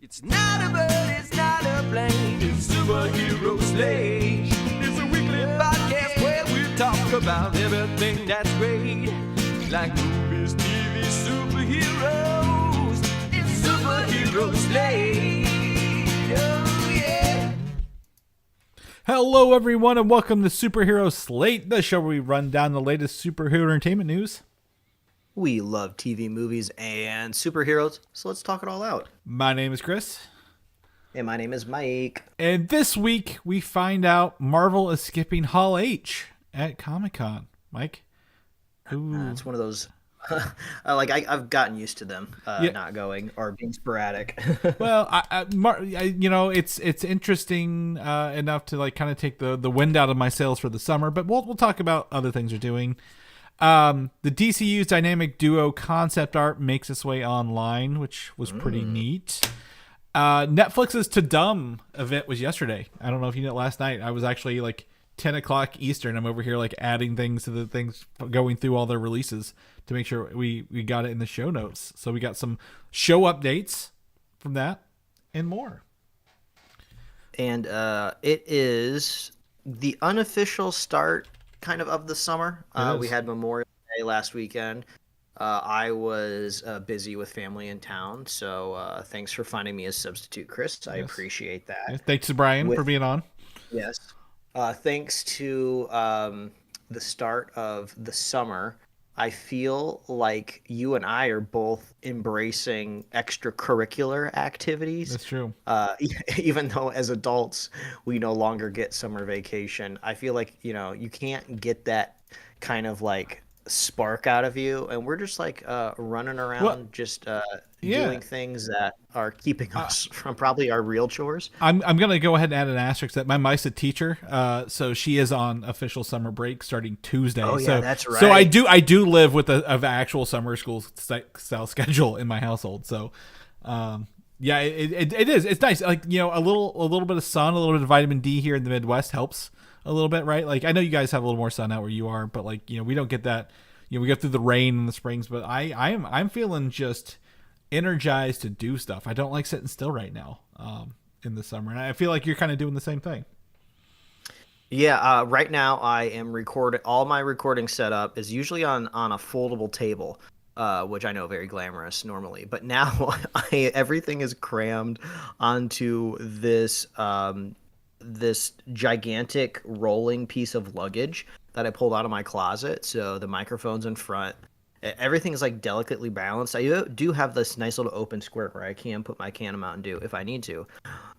It's not a bird, it's not a plane, it's Superhero Slate. It's a weekly podcast where we talk about everything that's great, like movies, TV, superheroes. It's Superhero Slate. Oh yeah. Hello everyone and welcome to Superhero Slate, the show where we run down the latest superhero entertainment news. We love TV, movies, and superheroes, so let's talk it all out. My name is Chris. And my name is Mike. And this week, we find out Marvel is skipping Hall H at Comic-Con. Mike? It's one of those... I've gotten used to them not going or being sporadic. Well, it's interesting enough to kind of take the wind out of my sails for the summer, but we'll talk about other things they're doing. The DCU's dynamic duo concept art makes its way online, which was pretty neat. Netflix's TUDUM event was yesterday. I don't know if you know, last night I was actually 10 o'clock Eastern. I'm over here adding things to the things, going through all their releases to make sure we got it in the show notes. So we got some show updates from that and more. And it is the unofficial start kind of the summer. We had Memorial Day last weekend. I was busy with family in town, so thanks for finding me as substitute, Chris. I appreciate that. Yes, thanks to Brian for being on. Yes. Thanks to the start of the summer, I feel like you and I are both embracing extracurricular activities. That's true. Even though as adults we no longer get summer vacation, I feel like, you can't get that kind of spark out of you, and we're just running around doing things that are keeping us from probably our real chores. I'm gonna go ahead and add an asterisk that my wife's a teacher, so she is on official summer break starting Tuesday. Oh yeah, that's right. So I do live with an actual summer school style schedule in my household. So it is. It's nice. A little bit of sun, a little bit of vitamin D here in the Midwest helps a little bit, right? I know you guys have a little more sun out where you are, but we don't get that. We go through the rain in the springs, but I'm feeling just energized to do stuff. I don't like sitting still right now in the summer, and I feel like you're kind of doing the same thing. Yeah, right now I am recording. All my recording setup is usually on a foldable table, which I know very glamorous normally, but now everything is crammed onto this gigantic rolling piece of luggage that I pulled out of my closet. So the microphone's in front. Everything is delicately balanced. I do have this nice little open square where I can put my can of Mountain Dew if I need to.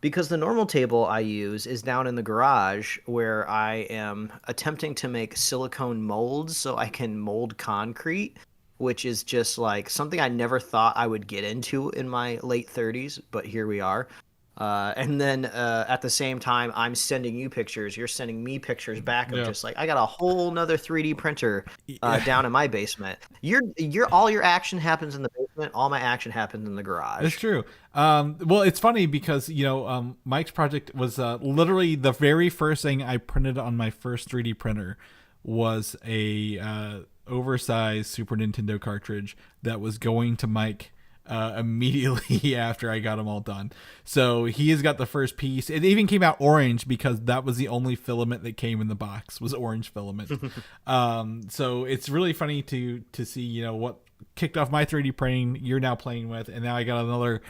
Because the normal table I use is down in the garage where I am attempting to make silicone molds so I can mold concrete, which is just something I never thought I would get into in my late 30s, but here we are. And then at the same time, I'm sending you pictures. You're sending me pictures back of just I got a whole nother 3D printer down in my basement. All your action happens in the basement. All my action happens in the garage. That's true. Well, it's funny because Mike's project was literally the very first thing I printed on my first 3D printer was a oversized Super Nintendo cartridge that was going to Mike immediately after I got them all done. So he has got the first piece. It even came out orange because that was the only filament that came in the box was orange filament. So it's really funny to see what kicked off my 3D printing you're now playing with, and now I got another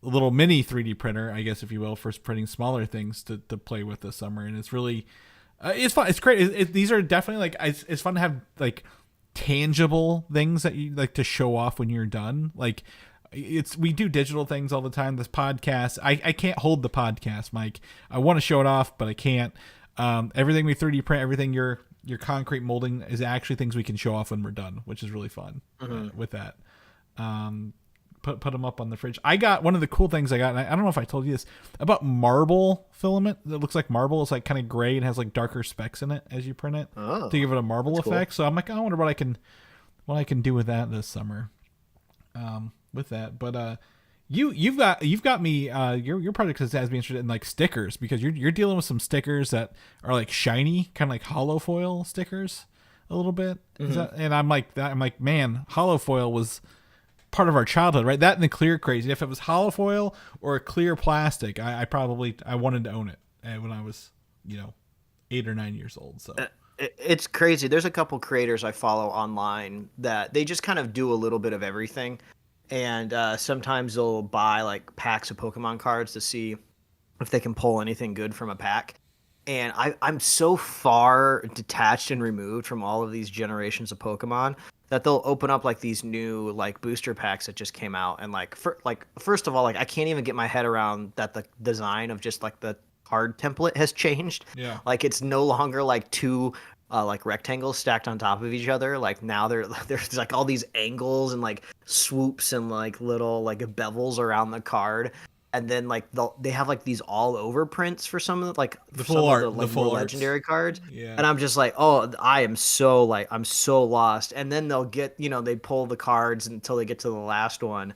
little mini 3D printer, I guess if you will, for printing smaller things to play with this summer. And it's really it's fun. It's great. These are definitely it's fun to have tangible things that you like to show off when you're done. We do digital things all the time. This podcast, I can't hold the podcast, Mike. I want to show it off, but I can't. Everything we 3D print, everything your concrete molding is actually things we can show off when we're done, which is really fun with that. Put them up on the fridge. I got one of the cool things I got, and I don't know if I told you this, about marble filament that looks like marble. It's kind of gray and has darker specks in it as you print it to give it a marble effect. Cool. So I'm I wonder what I can do with that this summer. With that, but you've got me. Your project has me interested in stickers, because you're dealing with some stickers that are shiny, kind of hollow foil stickers a little bit. And I'm like, man, hollow foil was part of our childhood, right? That and the clear craze. If it was hollow foil or a clear plastic, I wanted to own it when I was 8 or 9 years old. So it's crazy. There's a couple creators I follow online that they just kind of do a little bit of everything, and sometimes they'll buy like packs of Pokemon cards to see if they can pull anything good from a pack. And I'm so far detached and removed from all of these generations of Pokemon that they'll open up like these new like booster packs that just came out, and first of all, like I can't even get my head around that the design of just like the card template has changed. Yeah. Like it's no longer like two like rectangles stacked on top of each other. Like now there's like all these angles and like swoops and like little like bevels around the card. And then like they have like these all over prints for some of the like the some full art, of the, like, the full more arts. legendary cards. Yeah. And I'm just like, oh, I'm so lost. And then they'll get, they pull the cards until they get to the last one,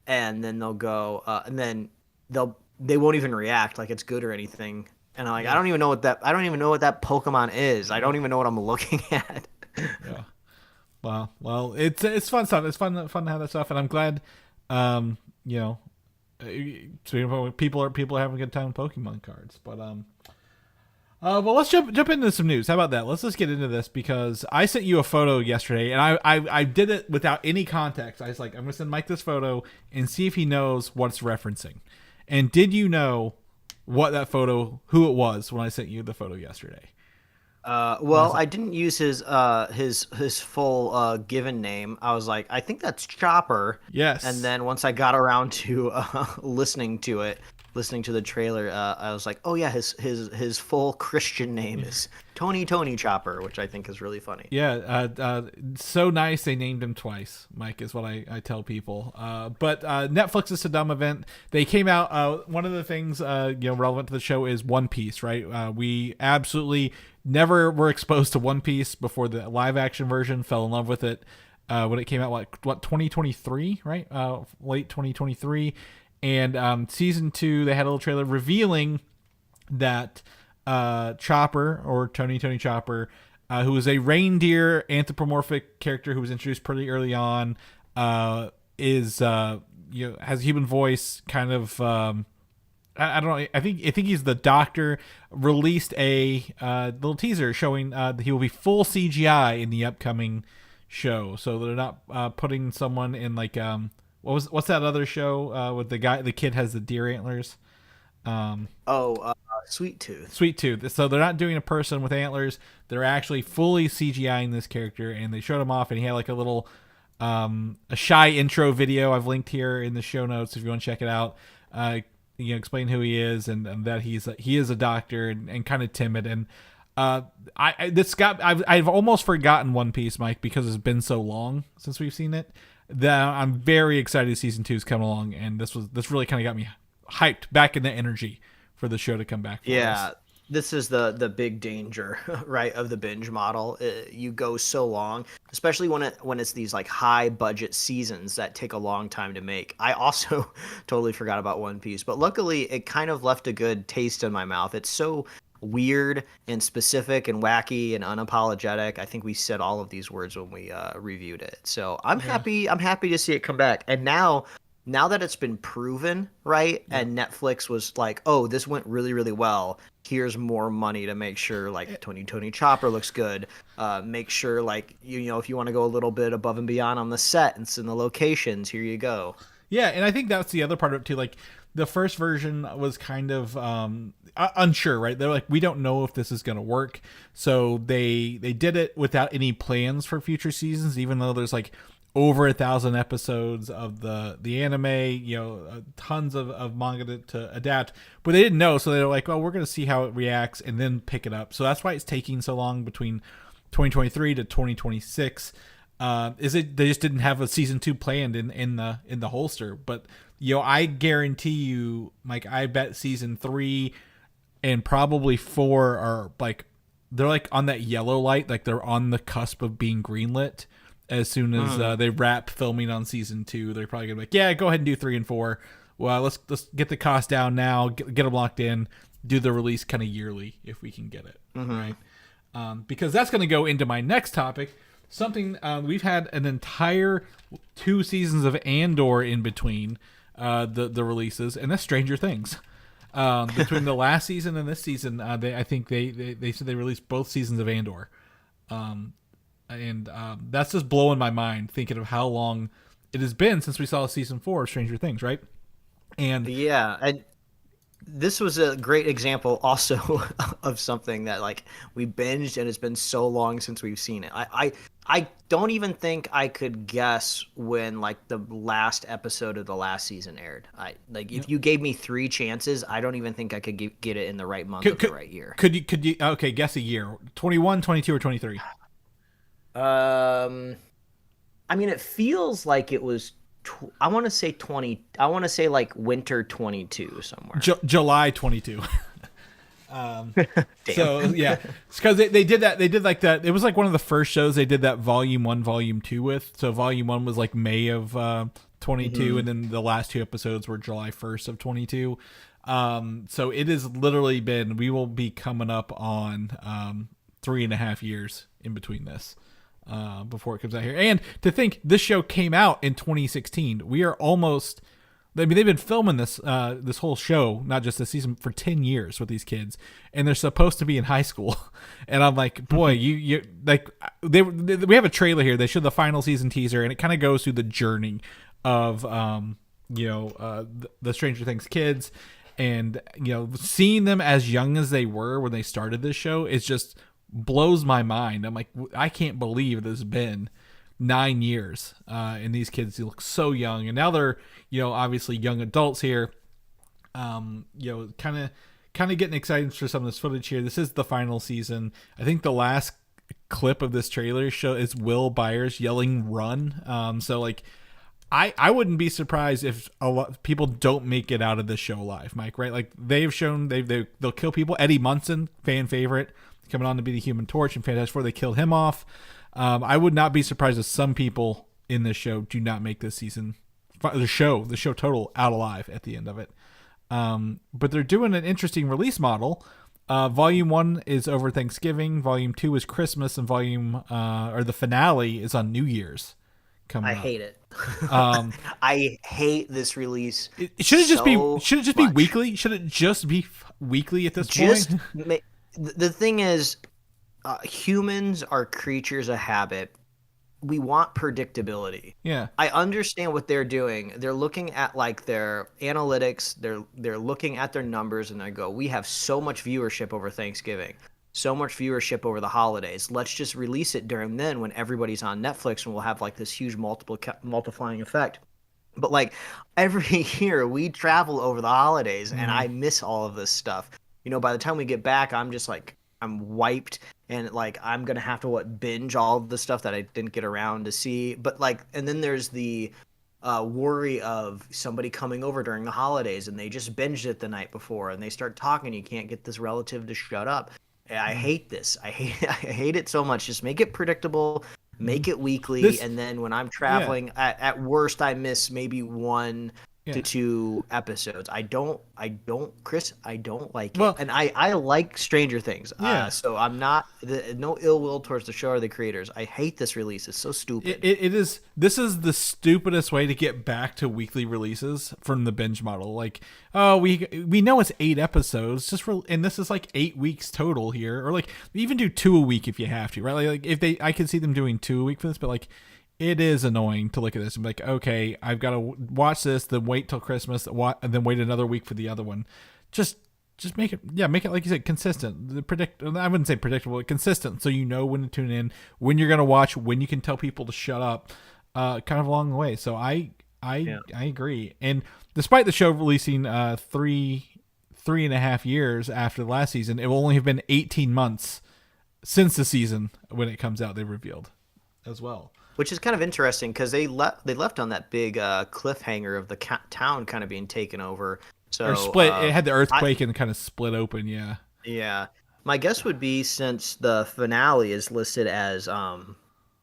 and then they'll go and then they won't even react like it's good or anything. And I'm like, I don't even know what that Pokemon is. I don't even know what I'm looking at. Yeah. Well, it's fun stuff. It's fun to have that stuff, and I'm glad so people are having a good time with Pokemon cards. But well, let's jump into some news. How about that? Let's just get into this, because I sent you a photo yesterday, and I did it without any context. I was like, I'm gonna send Mike this photo and see if he knows what it's referencing. And did you know who it was when I sent you the photo yesterday? Well, I didn't use his full given name. I was like, I think that's Chopper. Yes. And then once I got around to listening to the trailer, I was like, oh yeah, his full Christian name is Tony Tony Chopper, which I think is really funny. Yeah, so nice they named him twice, Mike, is what I tell people. But Netflix's TUDUM event, they came out. One of the things relevant to the show is One Piece, right? We absolutely never were exposed to One Piece before the live action version. Fell in love with it when it came out. What 2023, right? Late 2023. And season 2, they had a little trailer revealing that Chopper, or Tony Tony Chopper, who is a reindeer anthropomorphic character who was introduced pretty early on, has a human voice, kind of. I don't know. I think he's the Doctor. Released a little teaser showing that he will be full CGI in the upcoming show. So they're not putting someone in like what's that other show with the kid has the deer antlers? Sweet Tooth. Sweet Tooth. So they're not doing a person with antlers. They're actually fully CGIing this character, and they showed him off, and he had like a little a shy intro video I've linked here in the show notes if you want to check it out. Explain who he is and that he is a doctor and kind of timid. And I've almost forgotten One Piece, Mike, because it's been so long since we've seen it, that I'm very excited season 2's coming along, and this really kind of got me hyped back in the energy for the show to come back. Yeah, this is the big danger, right, of the binge model. You go so long, especially when it's these like high budget seasons that take a long time to make. I also totally forgot about One Piece, but luckily it kind of left a good taste in my mouth. It's so weird and specific and wacky and unapologetic. I think we said all of these words when we reviewed it. So I'm happy to see it come back. And now that it's been proven, right, and Netflix was like, oh, this went really, really well, here's more money to make sure like Tony Tony Chopper looks good. Make sure like if you want to go a little bit above and beyond on the sets and the locations, here you go. Yeah, and I think that's the other part of it too. Like the first version was kind of unsure, right? They're like, we don't know if this is going to work, so they did it without any plans for future seasons, even though there's like over 1,000 episodes of the anime, tons of manga to adapt, but they didn't know, so they're like, oh, we're going to see how it reacts and then pick it up. So that's why it's taking so long between 2023 to 2026. Is it they just didn't have a season 2 planned in the holster? But I guarantee you, Mike, I bet season 3 and probably 4 are like, they're like on that yellow light, like they're on the cusp of being greenlit. As soon as they wrap filming on season 2, they're probably gonna be like, yeah, go ahead and do 3 and 4. Well, let's get the cost down now, get them locked in, do the release kind of yearly if we can get it, right? Because that's gonna go into my next topic. something we've had an entire 2 seasons of Andor in between the releases, and that's Stranger Things. Between the last season and this season, I think they said they released both seasons of Andor, and that's just blowing my mind thinking of how long it has been since we saw season 4 of Stranger Things, right? And Yeah, and this was a great example also of something that like we binged and it's been so long since we've seen it. I don't even think I could guess when like the last episode of the last season aired. If you gave me 3 chances, I don't even think I could get it in the right month of the right year. Could you okay, guess a year. 21, 22, or 23? I mean, it feels like it was. I want to say 20. I want to say like winter 22 somewhere. July 22. So yeah, because they did that. They did like that. It was like one of the first shows they did that volume 1, volume 2 with. So volume 1 was like May of 22, and then the last 2 episodes were July 1st of 22. So it has literally been. We will be coming up on 3.5 years in between this. Before it comes out here. And to think this show came out in 2016. We are almost, I mean, they've been filming this this whole show, not just this season, for 10 years with these kids, and they're supposed to be in high school. And I'm like, boy, you like we have a trailer here. They showed the final season teaser, and it kind of goes through the journey of the Stranger Things kids, and seeing them as young as they were when they started this show is just blows my mind. I'm like, I can't believe it has been 9 years, and these kids look so young, and now they're obviously young adults here. Kind of getting excited for some of this footage here. This is the final season. I think the last clip of this trailer show is Will Byers yelling "run." So like, I wouldn't be surprised if a lot of people don't make it out of this show alive, Mike. Right? Like they've shown they'll kill people. Eddie Munson, fan favorite, coming on to be the Human Torch in Fantastic Four. They killed him off. I would not be surprised if some people in this show do not make this season, the show total, out alive at the end of it. But they're doing an interesting release model. Volume 1 is over Thanksgiving. Volume 2 is Christmas, and the finale is on New Year's. I hate it. I hate this release. Should it just be weekly? Should it just be weekly at this point? The thing is, humans are creatures of habit. We want predictability. Yeah. I understand what they're doing. They're looking at like their analytics. They're looking at their numbers, and they go, we have so much viewership over Thanksgiving, so much viewership over the holidays. Let's just release it during then when everybody's on Netflix, and we'll have like this huge multiplying effect. But like every year we travel over the holidays, and I miss all of this stuff. By the time we get back, I'm just like, I'm wiped, and like I'm gonna have to binge all of the stuff that I didn't get around to see. But like, and then there's the worry of somebody coming over during the holidays, and they just binged it the night before, and they start talking. You can't get this relative to shut up. I hate this. I hate it so much. Just make it predictable, make it weekly, and then when I'm traveling, at worst, I miss maybe 1 to 2 episodes. I don't Chris, I don't like it. And I like Stranger Things. So I'm not no ill will towards the show or the creators. I hate this release. It's so stupid. It is. This is the stupidest way to get back to weekly releases from the binge model. Like, oh, we know it's 8 episodes, and this is like 8 weeks total here, or like even do 2 a week if you have to, right? Like if I could see them doing 2 a week for this, but like, it is annoying to look at this and be like, okay, I've got to watch this, then wait till Christmas, and then wait another week for the other one. Just make it, like you said, consistent. I wouldn't say predictable, but consistent, so you know when to tune in, when you're going to watch, when you can tell people to shut up, kind of along the way. So I agree. And despite the show releasing 3.5 years after the last season, it will only have been 18 months since the season when it comes out. They revealed as well. Which is kind of interesting because they left on that big cliffhanger of the town kind of being taken over. So or split. It had the earthquake and kind of split open. Yeah. Yeah. My guess would be, since the finale is listed as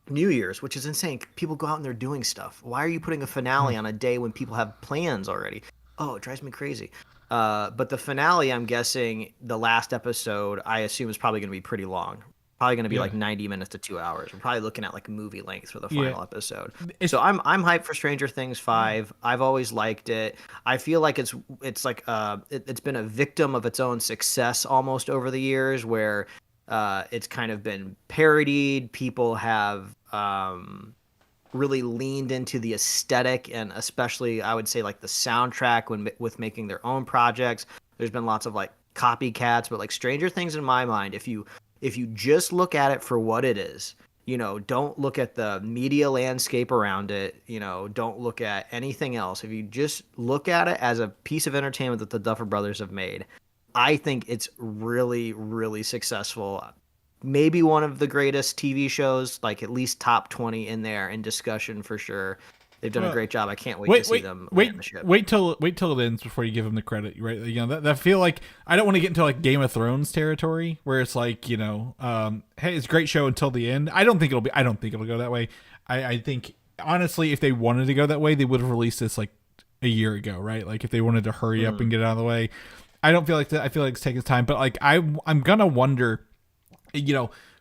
New Year's, which is insane. People go out and they're doing stuff. Why are you putting a finale on a day when people have plans already? Oh, it drives me crazy. But the finale, I'm guessing the last episode, I assume, is probably going to be pretty long. Probably going to be Yeah. like 90 minutes to 2 hours. We're probably looking at like movie length for the Yeah. final episode. It's- So I'm hyped for Stranger Things 5. I've always liked it. I feel like it's like it's been a victim of its own success almost over the years, where it's kind of been parodied. People have really leaned into the aesthetic, and especially I would say like the soundtrack with making their own projects. There's been lots of like copycats, but like Stranger Things, in my mind, if you just look at it for what it is, don't look at the media landscape around it, don't look at anything else. If you just look at it as a piece of entertainment that the Duffer Brothers have made, I think it's really, really successful. Maybe one of the greatest TV shows, like at least top 20 in there in discussion for sure. They've done a great job. I can't wait to see them land the ship. Wait till it ends before you give them the credit, right? That feel like I don't want to get into like Game of Thrones territory where it's like, hey, it's a great show until the end. I don't think it'll go that way. I think honestly, if they wanted to go that way, they would have released this like a year ago, right? Like if they wanted to hurry up and get it out of the way. I don't feel like that. I feel like it's taking time, but like I'm gonna wonder,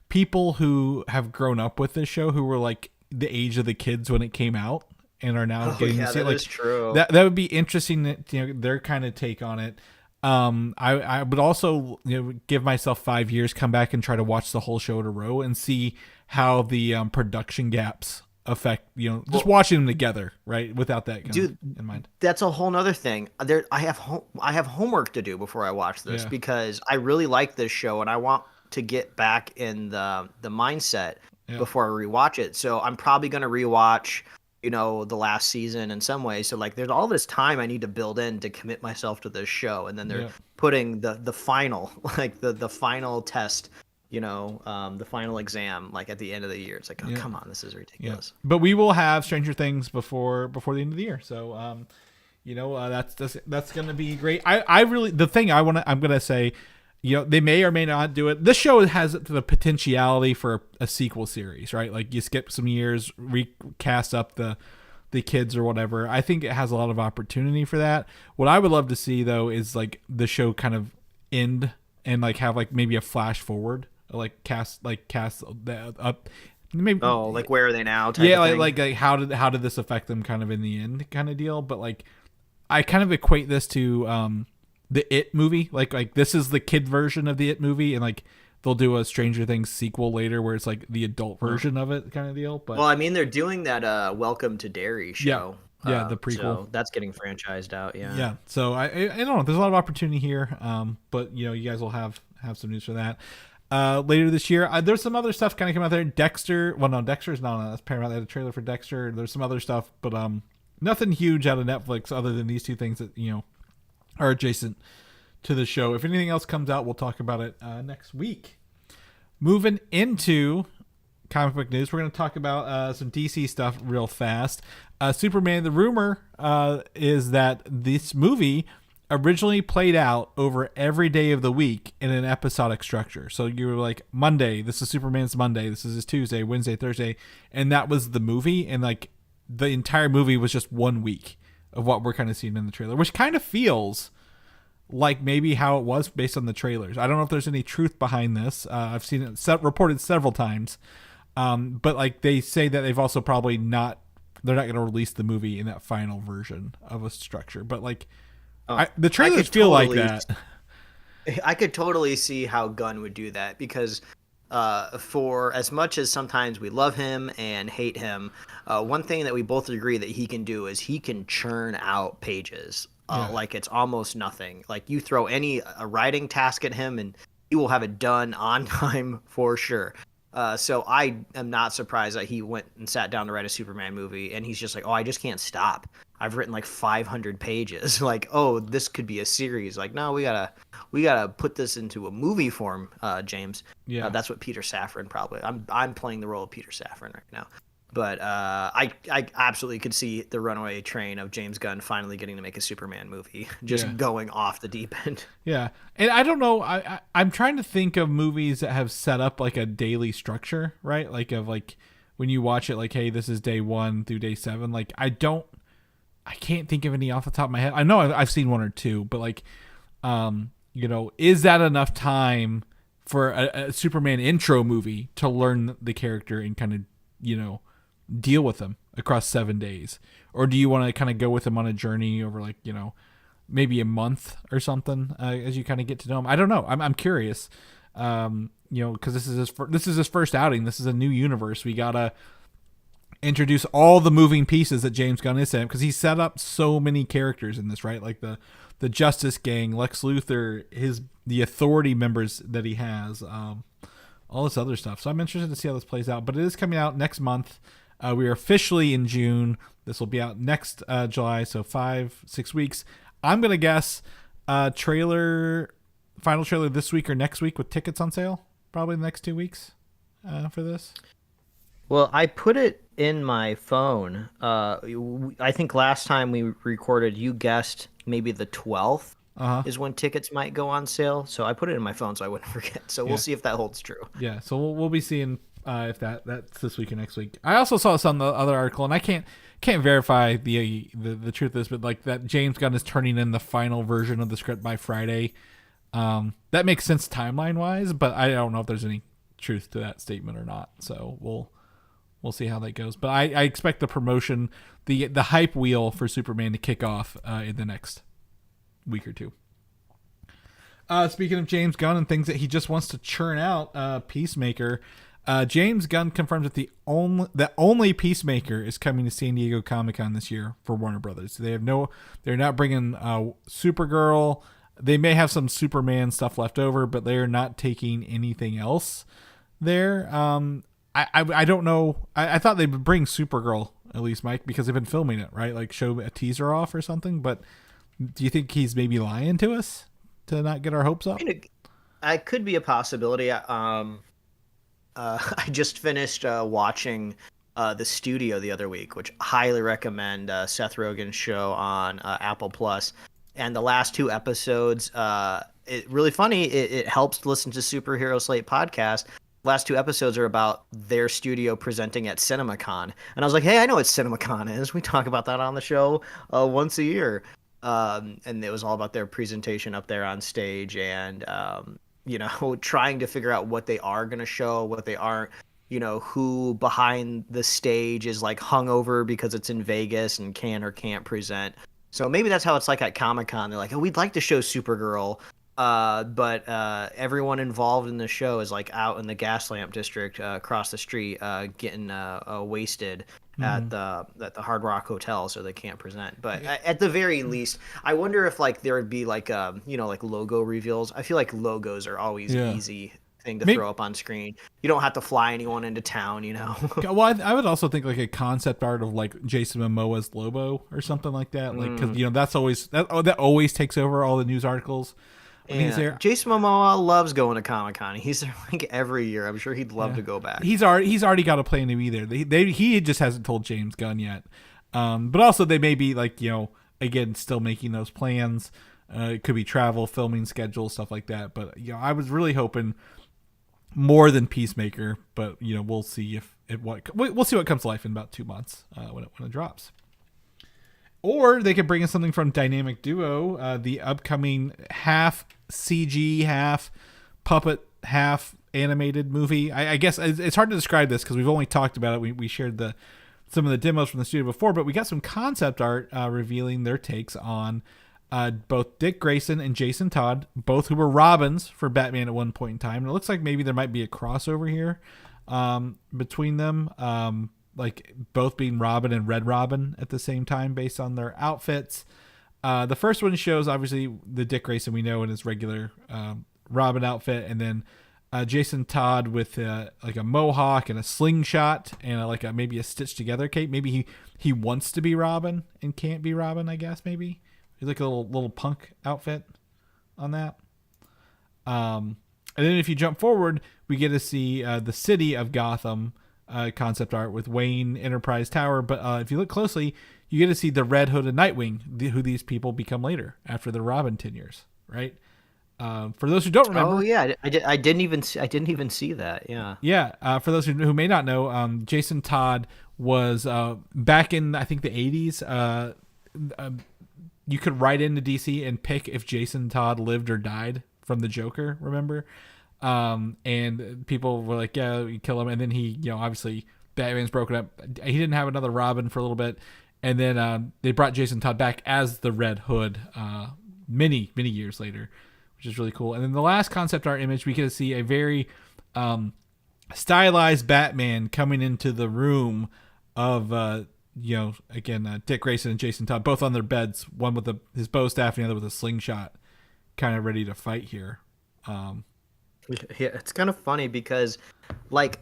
people who have grown up with this show, who were like the age of the kids when it came out, and are now getting to see it. That is true. That would be interesting. Their kind of take on it. I would also give myself 5 years, come back and try to watch the whole show in a row and see how the production gaps affect just watching them together, right? Without that in mind. That's a whole nother thing. I have homework to do before I watch this, because I really like this show and I want to get back in the mindset before I rewatch it. So I'm probably going to rewatch the last season in some way. So like there's all this time I need to build in to commit myself to this show, and then they're putting the final, like the final test, the final exam, like at the end of the year. It's like, oh, come on, this is ridiculous. But we will have Stranger Things before the end of the year. So that's gonna be great. I really, the thing I'm gonna say, they may or may not do it. This show has the potentiality for a sequel series, right? Like you skip some years, recast up the kids or whatever. I think it has a lot of opportunity for that. What I would love to see though is like the show kind of end and like have like maybe a flash forward, like cast that up. Maybe, like where are they now? Type yeah, of thing. like how did this affect them kind of in the end kind of deal? But like I kind of equate this to the It movie. Like this is the kid version of the It movie, and like they'll do a Stranger Things sequel later where it's like the adult version of it kind of deal. But well, I mean, they're doing that Welcome to Derry show. Yeah, the prequel. So that's getting franchised out. Yeah. So I don't know. There's a lot of opportunity here. But you guys will have some news for that later this year. There's some other stuff kind of coming out there. Dexter. Well, no, Dexter's not on. That's Paramount. They had a trailer for Dexter. There's some other stuff, but nothing huge out of Netflix other than these two things that are adjacent to the show. If anything else comes out, we'll talk about it next week. Moving into comic book news, we're going to talk about some DC stuff real fast. Superman, the rumor is that this movie originally played out over every day of the week in an episodic structure. So you were like, Monday, this is Superman's Monday, this is his Tuesday, Wednesday, Thursday, and that was the movie, and like the entire movie was just 1 week of what we're kind of seeing in the trailer, which kind of feels like maybe how it was based on the trailers. I don't know if there's any truth behind this. I've seen it reported several times, but like they say that they've also they're not going to release the movie in that final version of a structure. But like the trailers feel like that. I could totally see how Gunn would do that, because for as much as sometimes we love him and hate him, one thing that we both agree that he can do is he can churn out pages like it's almost nothing. Like you throw a writing task at him and he will have it done on time for sure. So I am not surprised that he went and sat down to write a Superman movie, and he's just like, oh, I just can't stop. I've written like 500 pages. Like, oh, this could be a series. Like, no, we gotta put this into a movie form, James. Yeah, that's what Peter Safran probably. I'm playing the role of Peter Safran right now. But I absolutely could see the runaway train of James Gunn finally getting to make a Superman movie, just going off the deep end. Yeah, and I don't know. I'm trying to think of movies that have set up like a daily structure, right? Like of like when you watch it, like, hey, this is day 1 through day 7. Like I can't think of any off the top of my head. I know I've seen one or two, but like, is that enough time for a Superman intro movie to learn the character and kind of, deal with him across 7 days? Or do you want to kind of go with him on a journey over like, maybe a month or something as you kind of get to know him? I don't know. I'm curious, because this is his first outing. This is a new universe. We got to introduce all the moving pieces that James Gunn is in, because he set up so many characters in this, right? Like the Justice Gang, Lex Luthor, the Authority members that he has, all this other stuff. So I'm interested to see how this plays out. But it is coming out next month. We are officially in June. This will be out next July, so 5-6 weeks. I'm gonna guess final trailer this week or next week with tickets on sale. Probably the next 2 weeks for this. Well, I put it in my phone. I think last time we recorded, you guessed maybe the 12th is when tickets might go on sale. So I put it in my phone so I wouldn't forget. So we'll see if that holds true. Yeah, so we'll be seeing if that's this week or next week. I also saw some other article, and I can't verify the truth of this, but like that James Gunn is turning in the final version of the script by Friday. That makes sense timeline wise, but I don't know if there's any truth to that statement or not. So we'll see how that goes. But I expect the promotion, the hype wheel for Superman to kick off in the next week or two. Speaking of James Gunn and things that he just wants to churn out, Peacemaker. James Gunn confirms that only Peacemaker is coming to San Diego Comic-Con this year for Warner Brothers. They're not bringing Supergirl. They may have some Superman stuff left over, but they are not taking anything else there. I don't know. I thought they'd bring Supergirl at least, Mike, because they've been filming it, right? Like show a teaser off or something. But do you think he's maybe lying to us to not get our hopes up? I could be a possibility. I just finished watching The Studio the other week, which I highly recommend. Seth Rogen's show on Apple Plus, and the last 2 episodes, it really funny. It helps to listen to Superhero Slate podcast. Last 2 episodes are about their studio presenting at CinemaCon, and I was like, hey, I know what CinemaCon is. We talk about that on the show once a year, and it was all about their presentation up there on stage, and trying to figure out what they are going to show, what they aren't, who behind the stage is like hungover because it's in Vegas and can or can't present. So maybe that's how it's like at Comic-Con. They're like, oh, we'd like to show Supergirl, but everyone involved in the show is like out in the Gaslamp district across the street getting wasted at the Hard Rock Hotel, so they can't present. But at the very least, I wonder if like there would be like like logo reveals. I feel like logos are always easy thing to throw up on screen. You don't have to fly anyone into town, Well, I would also think like a concept art of like Jason Momoa's Lobo or something like that, like because that's always that always takes over all the news articles. He's there. Jason Momoa loves going to Comic-Con. He's there like every year. I'm sure he'd love to go back. He's already got a plan to be there. He just hasn't told James Gunn yet. But also they may be like, again, still making those plans. It could be travel, filming schedule, stuff like that. But I was really hoping more than Peacemaker. But we'll see we'll see what comes to life in about 2 months when it drops. Or they could bring in something from Dynamic Duo, the upcoming half CG, half puppet, half animated movie. I guess it's hard to describe this because we've only talked about it. We shared some of the demos from the studio before, but we got some concept art revealing their takes on both Dick Grayson and Jason Todd, both who were Robins for Batman at one point in time. And it looks like maybe there might be a crossover here between them. Like both being Robin and Red Robin at the same time based on their outfits. The first one shows obviously the Dick Grayson we know in his regular Robin outfit, and then Jason Todd with like a mohawk and a slingshot and maybe a stitched together cape. Maybe he wants to be Robin and can't be Robin, I guess. Maybe he's like a little punk outfit on that. And then if you jump forward, we get to see the city of Gotham concept art with Wayne Enterprise Tower. But if you look closely, you get to see the Red Hood and Nightwing, who these people become later after the Robin tenures, right? For those who don't remember, oh yeah, I didn't even see that. Yeah. For those who may not know, Jason Todd was back in I think the 80s. You could write into DC and pick if Jason Todd lived or died from the Joker. Remember? And people were like, yeah, we kill him. And then he, obviously Batman's broken up. He didn't have another Robin for a little bit. And then they brought Jason Todd back as the Red Hood many years later, which is really cool. And then the last concept art image, we get to see a very stylized Batman coming into the room of, Dick Grayson and Jason Todd, both on their beds, one with his bow staff and the other with a slingshot, kind of ready to fight here. Yeah, it's kind of funny because, like,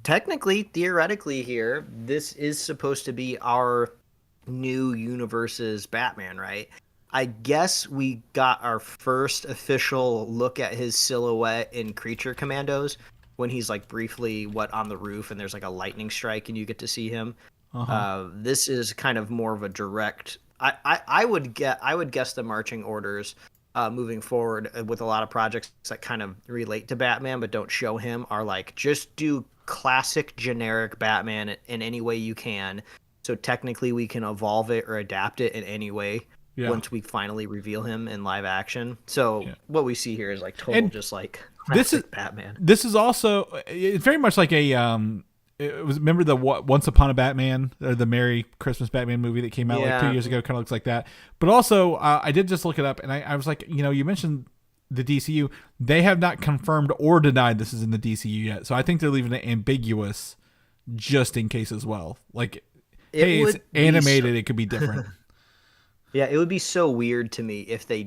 technically, theoretically here, this is supposed to be our new universe's Batman, right? I guess we got our first official look at his silhouette in Creature Commandos when he's like briefly on the roof and there's like a lightning strike and you get to see him. This is kind of more of a direct. I would guess the marching orders moving forward with a lot of projects that kind of relate to Batman but don't show him are like, just do classic generic Batman in any way you can. So technically we can evolve it or adapt it in any way. Yeah. Once we finally reveal him in live action. So what we see here is like total, and just like this is Batman. This is also, it's very much like remember the Once Upon a Batman, or the Merry Christmas Batman movie that came out like 2 years ago, kind of looks like that. But also I did just look it up and I was like, you mentioned the DCU. They have not confirmed or denied this is in the DCU yet. So I think they're leaving it ambiguous just in case as well. Like, hey, it's animated, it could be different. Yeah, it would be so weird to me if they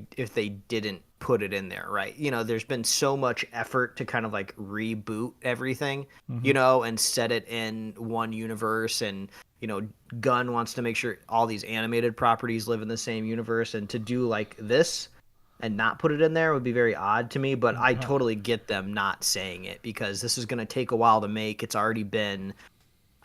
didn't put it in there, right? There's been so much effort to kind of like reboot everything, and set it in one universe. And, Gunn wants to make sure all these animated properties live in the same universe. And to do like this and not put it in there would be very odd to me. But I totally get them not saying it because this is going to take a while to make. It's already been...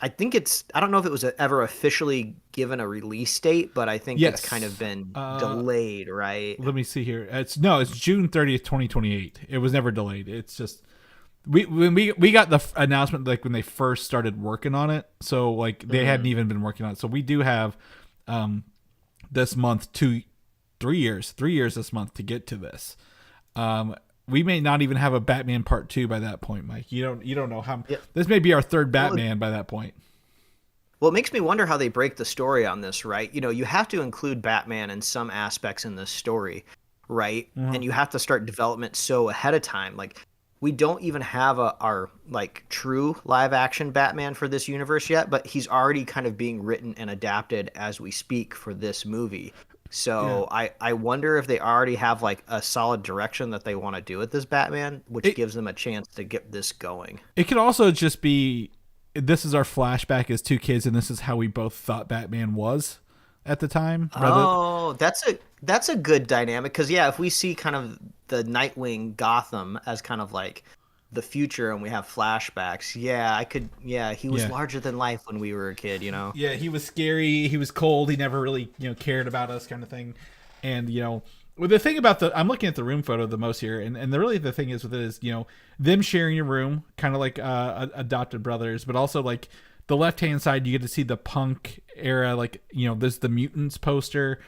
I don't know if it was ever officially given a release date, but I think it's kind of been delayed, right? Let me see here. It's June 30th, 2028. It was never delayed. It's just when we got the announcement, like when they first started working on it. So like they hadn't even been working on it. So we do have this month 3 years this month to get to this. We may not even have a Batman Part 2 by that point, Mike. You don't know how. Yeah. This may be our third Batman by that point. Well, it makes me wonder how they break the story on this, right? You have to include Batman in some aspects in this story, right? Mm-hmm. And you have to start development so ahead of time. Like, we don't even have our like true live action Batman for this universe yet, but he's already kind of being written and adapted as we speak for this movie. So I wonder if they already have like a solid direction that they want to do with this Batman, which gives them a chance to get this going. It could also just be, this is our flashback as two kids, and this is how we both thought Batman was at the time. That's a good dynamic because if we see kind of the Nightwing Gotham as kind of like the future and we have flashbacks, he was larger than life when we were a kid, he was scary, he was cold, he never really cared about us, kind of thing. And well, the thing about I'm looking at the room photo the most here, and the thing is with it is them sharing a room, kind of like adopted brothers, but also like the left hand side you get to see the punk era, like there's the Mutants poster,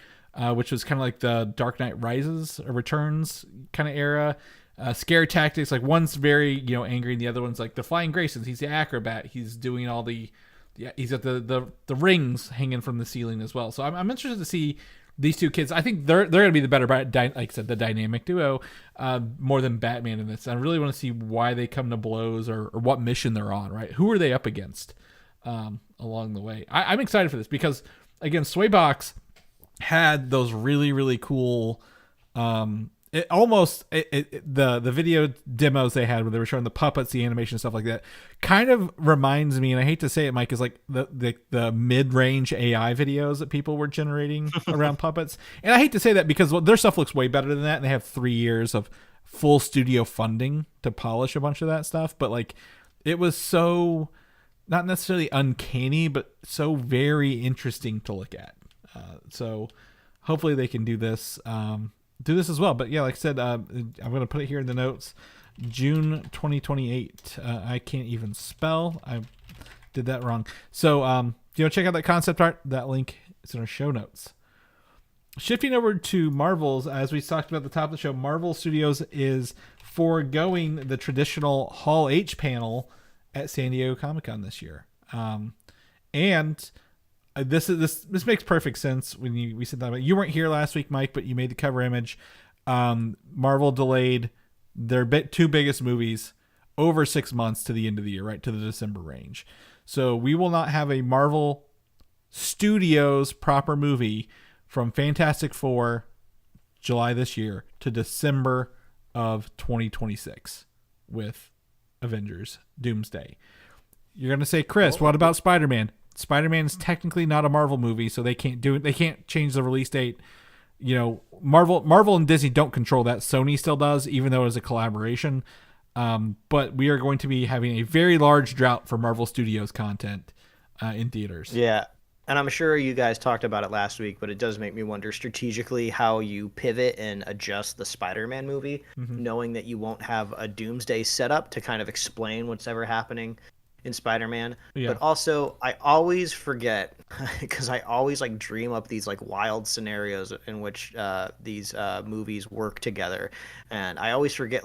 which was kind of like the Dark Knight Rises or Returns kind of era. Scare tactics, like one's very angry and the other one's like the Flying Graysons. He's the acrobat, he's doing all the he's got the rings hanging from the ceiling as well. So I'm interested to see these two kids. I think they're gonna be the better, like I said, the dynamic duo, more than Batman in this. I really want to see why they come to blows or what mission they're on, right? Who are they up against along the way? I'm excited for this because again, Swaybox had those really, really cool the video demos they had where they were showing the puppets, the animation, stuff like that, kind of reminds me, and I hate to say it, Mike, is like the mid-range AI videos that people were generating around puppets. And I hate to say that because their stuff looks way better than that, and they have 3 years of full studio funding to polish a bunch of that stuff. But like, it was so not necessarily uncanny, but so very interesting to look at. So hopefully they can do this as well. But like I said, I'm going to put it here in the notes. June 2028. I can't even spell. I did that wrong. So, check out that concept art. That link is in our show notes. Shifting over to Marvel's, as we talked about at the top of the show, Marvel Studios is foregoing the traditional Hall H panel at San Diego Comic-Con this year. And this makes perfect sense when we said that. You weren't here last week, Mike, but you made the cover image. Marvel delayed their two biggest movies over 6 months to the end of the year, right to the December range. So we will not have a Marvel Studios proper movie from Fantastic Four July this year to December of 2026 with Avengers Doomsday. You're going to say, Chris, what about Spider-Man? Spider-Man is technically not a Marvel movie, so they can't do it. They can't change the release date. Marvel and Disney don't control that. Sony still does, even though it's a collaboration. But we are going to be having a very large drought for Marvel Studios content in theaters. Yeah. And I'm sure you guys talked about it last week, but it does make me wonder strategically how you pivot and adjust the Spider-Man movie, knowing that you won't have a Doomsday setup to kind of explain what's ever happening in Spider-Man. Yeah. But also, I always forget, because I always dream up these wild scenarios in which these movies work together. And I always forget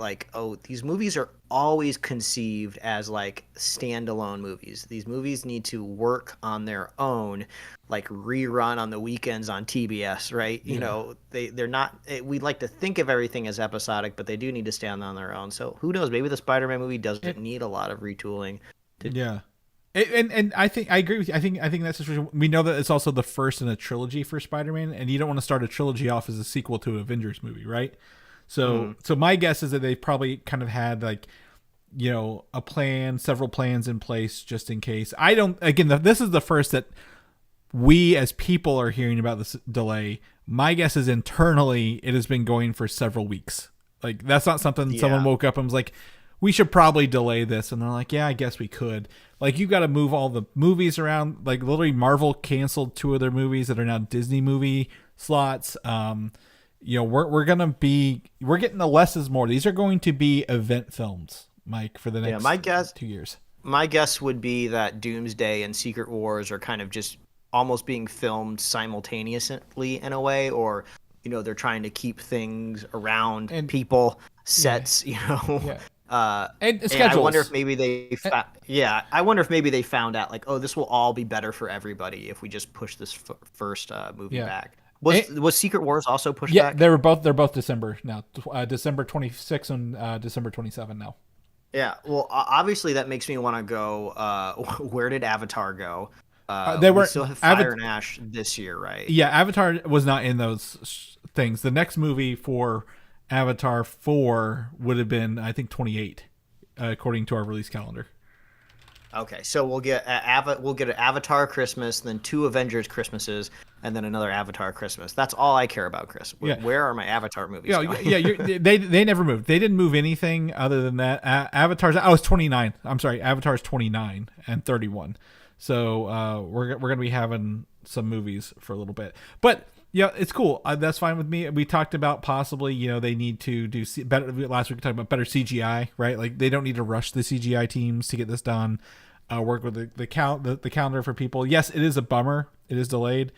these movies are always conceived as standalone movies. These movies need to work on their own, rerun on the weekends on TBS, right? Yeah. They're not, we like to think of everything as episodic, but they do need to stand on their own. So who knows, maybe the Spider-Man movie doesn't need a lot of retooling. Yeah. And I think I agree with you. I think that's just, we know that it's also the first in a trilogy for Spider-Man, and you don't want to start a trilogy off as a sequel to an Avengers movie, right? So so my guess is that they probably kind of had a plan, several plans in place just in case. This is the first that we as people are hearing about this delay. My guess is internally it has been going for several weeks. That's not something someone woke up and was like, we should probably delay this. And they're like, yeah, I guess we could. You got to move all the movies around. Literally Marvel canceled 2 of their movies that are now Disney movie slots. We're getting the less is more. These are going to be event films, Mike, for the next 2 years. My guess would be that Doomsday and Secret Wars are kind of just almost being filmed simultaneously in a way, or, they're trying to keep things around and people, sets, Yeah. And I wonder if maybe they found out this will all be better for everybody if we just push this first movie back. Was Secret Wars also pushed back? Yeah, they're both December now. December 26 and December 27 now. Yeah, well, obviously that makes me want to go. Where did Avatar go? We still have Fire and Ash this year, right? Yeah, Avatar was not in those things. The next movie for Avatar 4 would have been, I think, 28, according to our release calendar. Okay, so we'll get an Avatar Christmas, then 2 Avengers Christmases, and then another Avatar Christmas. That's all I care about, Chris. Where are my Avatar movies going? Yeah, they never moved. They didn't move anything other than that. Avatar's, it's 29. I'm sorry, Avatar's 29 and 31. So we're going to be having some movies for a little bit. But yeah, it's cool. That's fine with me. We talked about possibly, they need to do better. Last week we talked about better CGI, right? They don't need to rush the CGI teams to get this done. Work with the calendar for people. Yes, it is a bummer. It is delayed,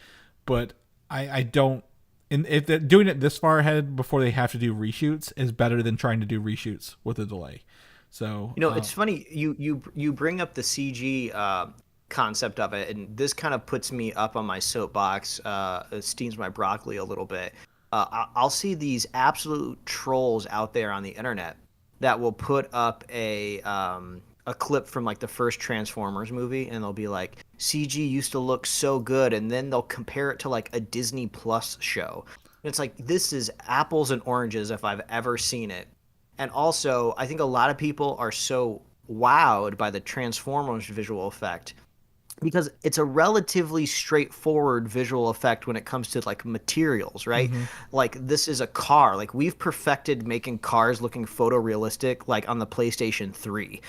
but I don't. And if they're doing it this far ahead before they have to do reshoots is better than trying to do reshoots with a delay. So it's funny you bring up the CG concept of it, and this kind of puts me up on my soapbox. It steams my broccoli a little bit. I'll see these absolute trolls out there on the internet that will put up a clip from the first Transformers movie, and they'll be like, CG used to look so good, and then they'll compare it to a Disney Plus show. And it's this is apples and oranges if I've ever seen it. And also, I think a lot of people are so wowed by the Transformers visual effect because it's a relatively straightforward visual effect when it comes to materials, right? Mm-hmm. This is a car. We've perfected making cars looking photorealistic on the PlayStation 3.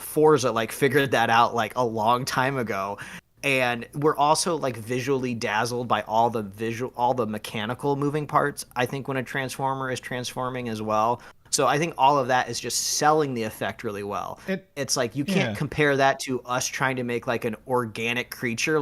Forza figured that out a long time ago. And we're also visually dazzled by all the mechanical moving parts, I think, when a Transformer is transforming as well. So I think all of that is just selling the effect really well. It's you can't compare that to us trying to make an organic creature.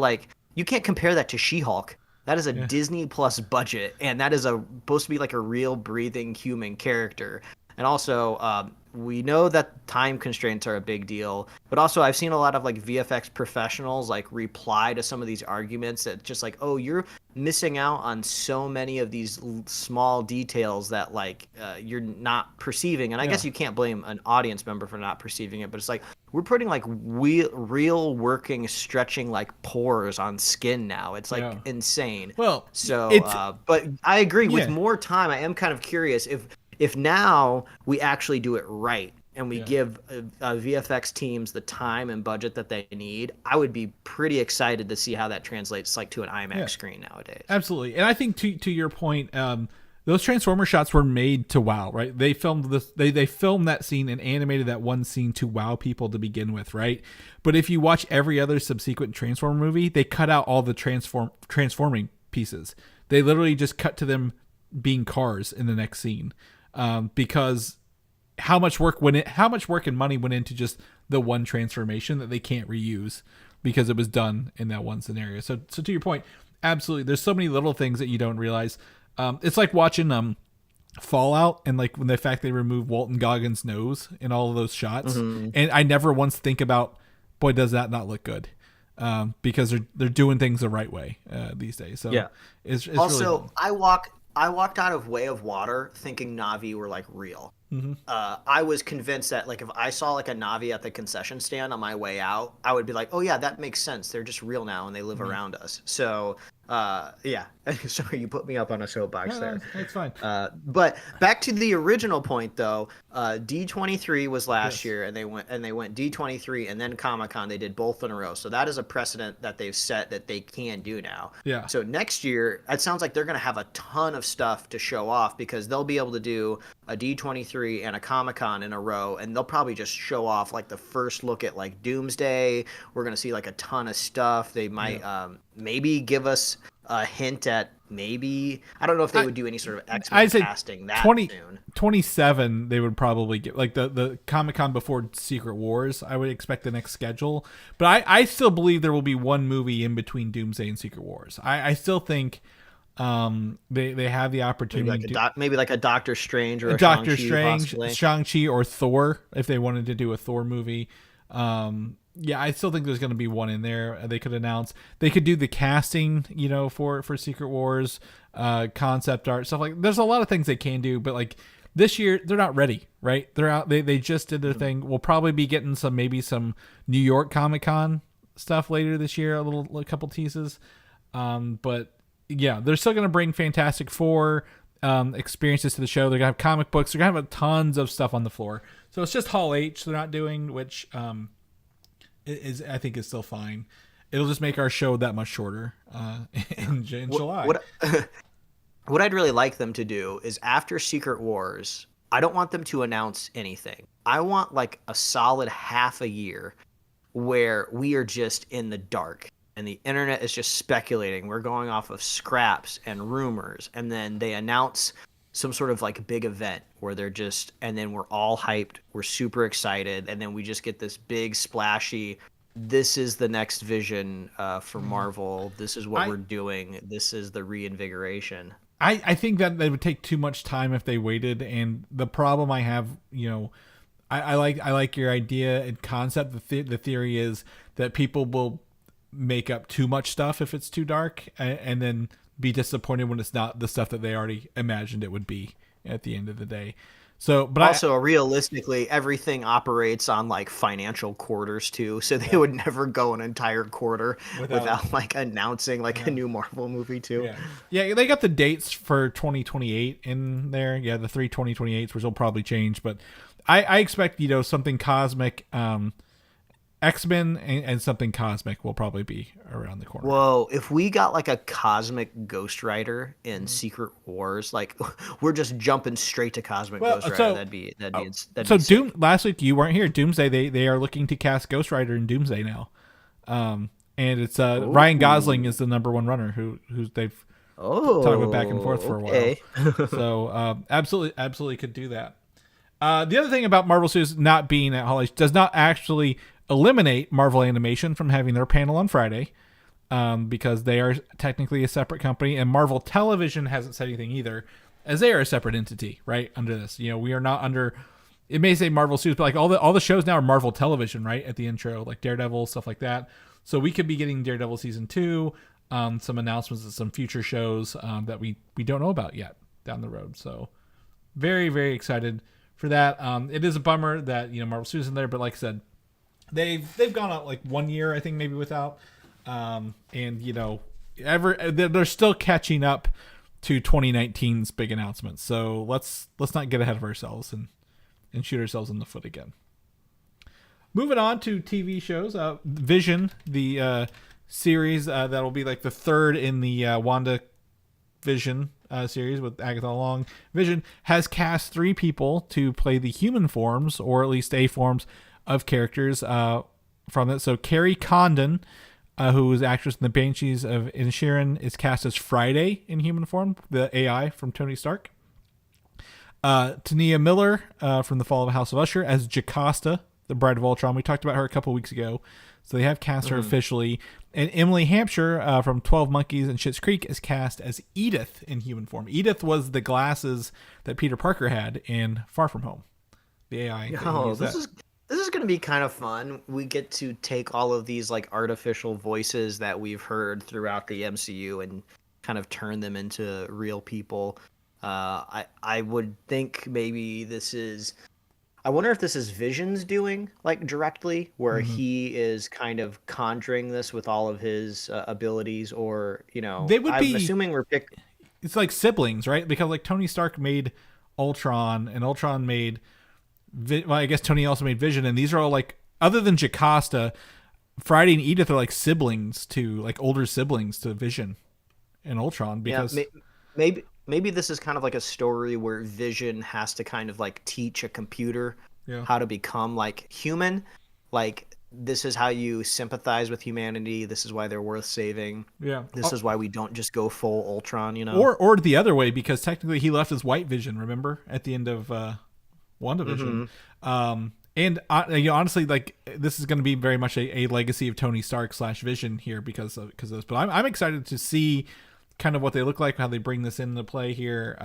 You can't compare that to She-Hulk. That is a Disney Plus budget, and that is supposed to be like a real breathing human character. And also, we know that time constraints are a big deal, but also I've seen a lot of like VFX professionals like reply to some of these arguments that just like, oh, you're missing out on so many of these small details that like you're not perceiving. And I guess you can't blame an audience member for not perceiving it, but it's like we're putting like real working stretching like pores on skin now. It's like insane. Well, so but I agree with more time. I am kind of curious if now we actually do it right and we give VFX teams the time and budget that they need, I would be pretty excited to see how that translates like to an IMAX screen nowadays. Absolutely. And I think to your point, those Transformer shots were made to wow, right? They filmed this. They filmed that scene and animated that one scene to wow people to begin with, right? But if you watch every other subsequent Transformer movie, they cut out all the transforming pieces. They literally just cut to them being cars in the next scene. Because how much work and money went into just the one transformation that they can't reuse because it was done in that one scenario. So to your point, absolutely, there's so many little things that you don't realize. It's like watching Fallout and like when the fact they remove Walton Goggins' nose in all of those shots, and I never once think about, boy, does that not look good? Because they're doing things the right way these days. So it's also really I walked out of Way of Water thinking Na'vi were like real. I was convinced that like if I saw like a Na'vi at the concession stand on my way out, I would be like, oh yeah, that makes sense. They're just real now and they live around us. So sorry, you put me up on a soapbox there. That's fine. But back to the original point though, D23 was last year and they went D23 and then Comic-Con. They did both in a row. So that is a precedent that they've set that they can do now. Yeah. So next year, it sounds like they're going to have a ton of stuff to show off because they'll be able to do a D23 and a Comic-Con in a row, and they'll probably just show off like the first look at like Doomsday. We're going to see like a ton of stuff. They might maybe give us a hint at maybe, I don't know if they would do any sort of X-Men casting that soon. 27 they would probably get like the Comic-Con before Secret Wars. I would expect the next schedule, but I still believe there will be one movie in between Doomsday and Secret Wars. I still think they have the opportunity maybe like a Doctor Strange or a Doctor Shang-Chi, Strange, Shang-Chi or Thor if they wanted to do a Thor movie. I still think there's going to be one in there. They could announce. They could do the casting, for Secret Wars, concept art, stuff like. There's a lot of things they can do, but like this year they're not ready, right? They're out. They just did their thing. We'll probably be getting some New York Comic-Con stuff later this year, a couple teases. But yeah, they're still going to bring Fantastic Four experiences to the show. They're going to have comic books. They're going to have tons of stuff on the floor. So it's just Hall H they're not doing, which I think is still fine. It'll just make our show that much shorter in July. What I'd really like them to do is after Secret Wars, I don't want them to announce anything. I want like a solid half a year where we are just in the dark and the internet is just speculating. We're going off of scraps and rumors, and then they announce some sort of like big event where and then we're all hyped, we're super excited, and then we just get this big splashy, this is the next vision for Marvel, this is what we're doing, this is the reinvigoration. I think that they would take too much time if they waited, and the problem I have, I like your idea and concept. The theory is that people will make up too much stuff if it's too dark, and then be disappointed when it's not the stuff that they already imagined it would be at the end of the day. So, but also realistically, everything operates on like financial quarters too. So they would never go an entire quarter without like announcing like a new Marvel movie too. Yeah, they got the dates for 2028 in there. Yeah, the 3 2028s, which will probably change, but I expect something cosmic. X-Men and something cosmic will probably be around the corner. Whoa, if we got like a cosmic Ghost Rider in Secret Wars, like we're just jumping straight to cosmic Ghost Rider. That'd be Doom. Last week you weren't here. Doomsday. They are looking to cast Ghost Rider in Doomsday now, and it's Ryan Gosling is the number one runner who they've talked about back and forth for a while. So absolutely could do that. The other thing about Marvel Studios not being at Hall H does not actually eliminate Marvel Animation from having their panel on Friday. because they are technically a separate company, and Marvel Television hasn't said anything either, as they are a separate entity, right? Under this, we are not under. It may say Marvel Studios, but like all the shows now are Marvel Television, right? At the intro, like Daredevil, stuff like that. So we could be getting Daredevil season 2, some announcements of some future shows that we don't know about yet down the road. So very, very excited for that. It is a bummer that Marvel Studios in there, but like I said, they've gone out like 1 year, I think, maybe without, and they're still catching up to 2019's big announcements. So let's not get ahead of ourselves and shoot ourselves in the foot again. Moving on to TV shows, Vision, the series that'll be like the third in the WandaVision series with Agatha Long. Vision has cast 3 people to play the human forms, or at least A forms, of characters from it. So Carrie Condon, who is actress in the Banshees of Inisherin, is cast as Friday in human form, the AI from Tony Stark. Tania Miller from The Fall of House of Usher as Jocasta, the Bride of Ultron. We talked about her a couple weeks ago, so they have cast her officially. And Emily Hampshire from 12 Monkeys and Schitt's Creek is cast as Edith in human form. Edith was the glasses that Peter Parker had in Far From Home, the AI. Oh, this is going to be kind of fun. We get to take all of these like artificial voices that we've heard throughout the MCU and kind of turn them into real people. I would think maybe this is. I wonder if this is Vision's doing, like, directly, where he is kind of conjuring this with all of his abilities, or, they would I'm be assuming we're picking. It's like siblings, right? Because like Tony Stark made Ultron, and Ultron made, I guess Tony also made Vision, and these are all like, other than Jocasta, Friday and Edith are like siblings to, like older siblings to Vision and Ultron, because Maybe this is kind of like a story where Vision has to kind of like teach a computer how to become like human. Like, this is how you sympathize with humanity. This is why they're worth saving. Yeah. This is why we don't just go full Ultron, Or the other way, because technically he left his white Vision, remember? At the end of WandaVision. And honestly, like, this is going to be very much a legacy of Tony Stark / Vision here because of this. But I'm excited to see kind of what they look like, how they bring this into play here.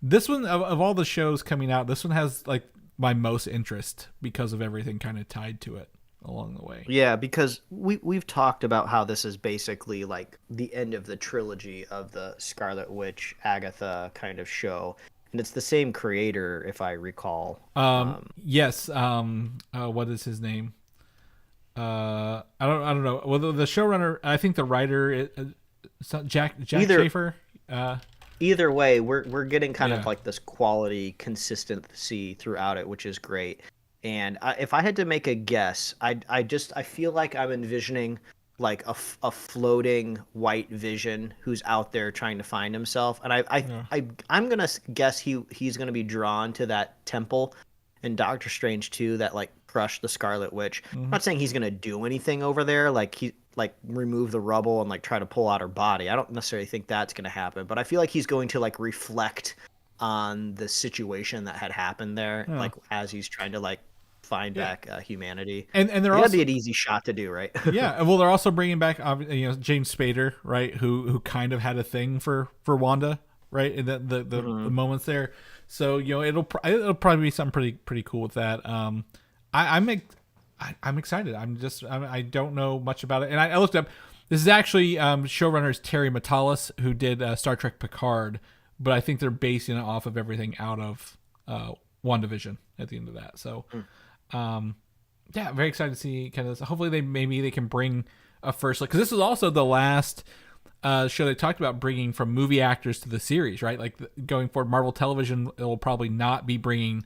This one, of all the shows coming out, this one has like my most interest because of everything kind of tied to it along the way. Yeah, because we've talked about how this is basically like the end of the trilogy of the Scarlet Witch Agatha kind of show, and it's the same creator, if I recall. Yes. What is his name? I don't know. Well, the showrunner, I think the writer. Jack Schaefer. Either way, we're getting kind of like this quality consistency throughout it, which is great. And if I had to make a guess, I feel like I'm envisioning like a floating white Vision who's out there trying to find himself. And I'm gonna guess he's gonna be drawn to that temple in Doctor Strange 2 that like crushed the Scarlet Witch. I'm not saying he's gonna do anything over there, like remove the rubble and like try to pull out her body. I don't necessarily think that's going to happen, but I feel like he's going to like reflect on the situation that had happened there, like as he's trying to like find back humanity. And they're that'd also be an easy shot to do, right? Yeah, well, they're also bringing back James Spader, right? Who kind of had a thing for Wanda, right? And the moments there. So it'll probably be something pretty cool with that. I'm excited. I don't know much about it. And I looked up, this is actually showrunners Terry Matalas, who did Star Trek Picard, but I think they're basing it off of everything out of WandaVision at the end of that. So, very excited to see kind of this. Hopefully they can bring a first look, because this is also the last show they talked about bringing from movie actors to the series, right? Like going forward, Marvel Television will probably not be bringing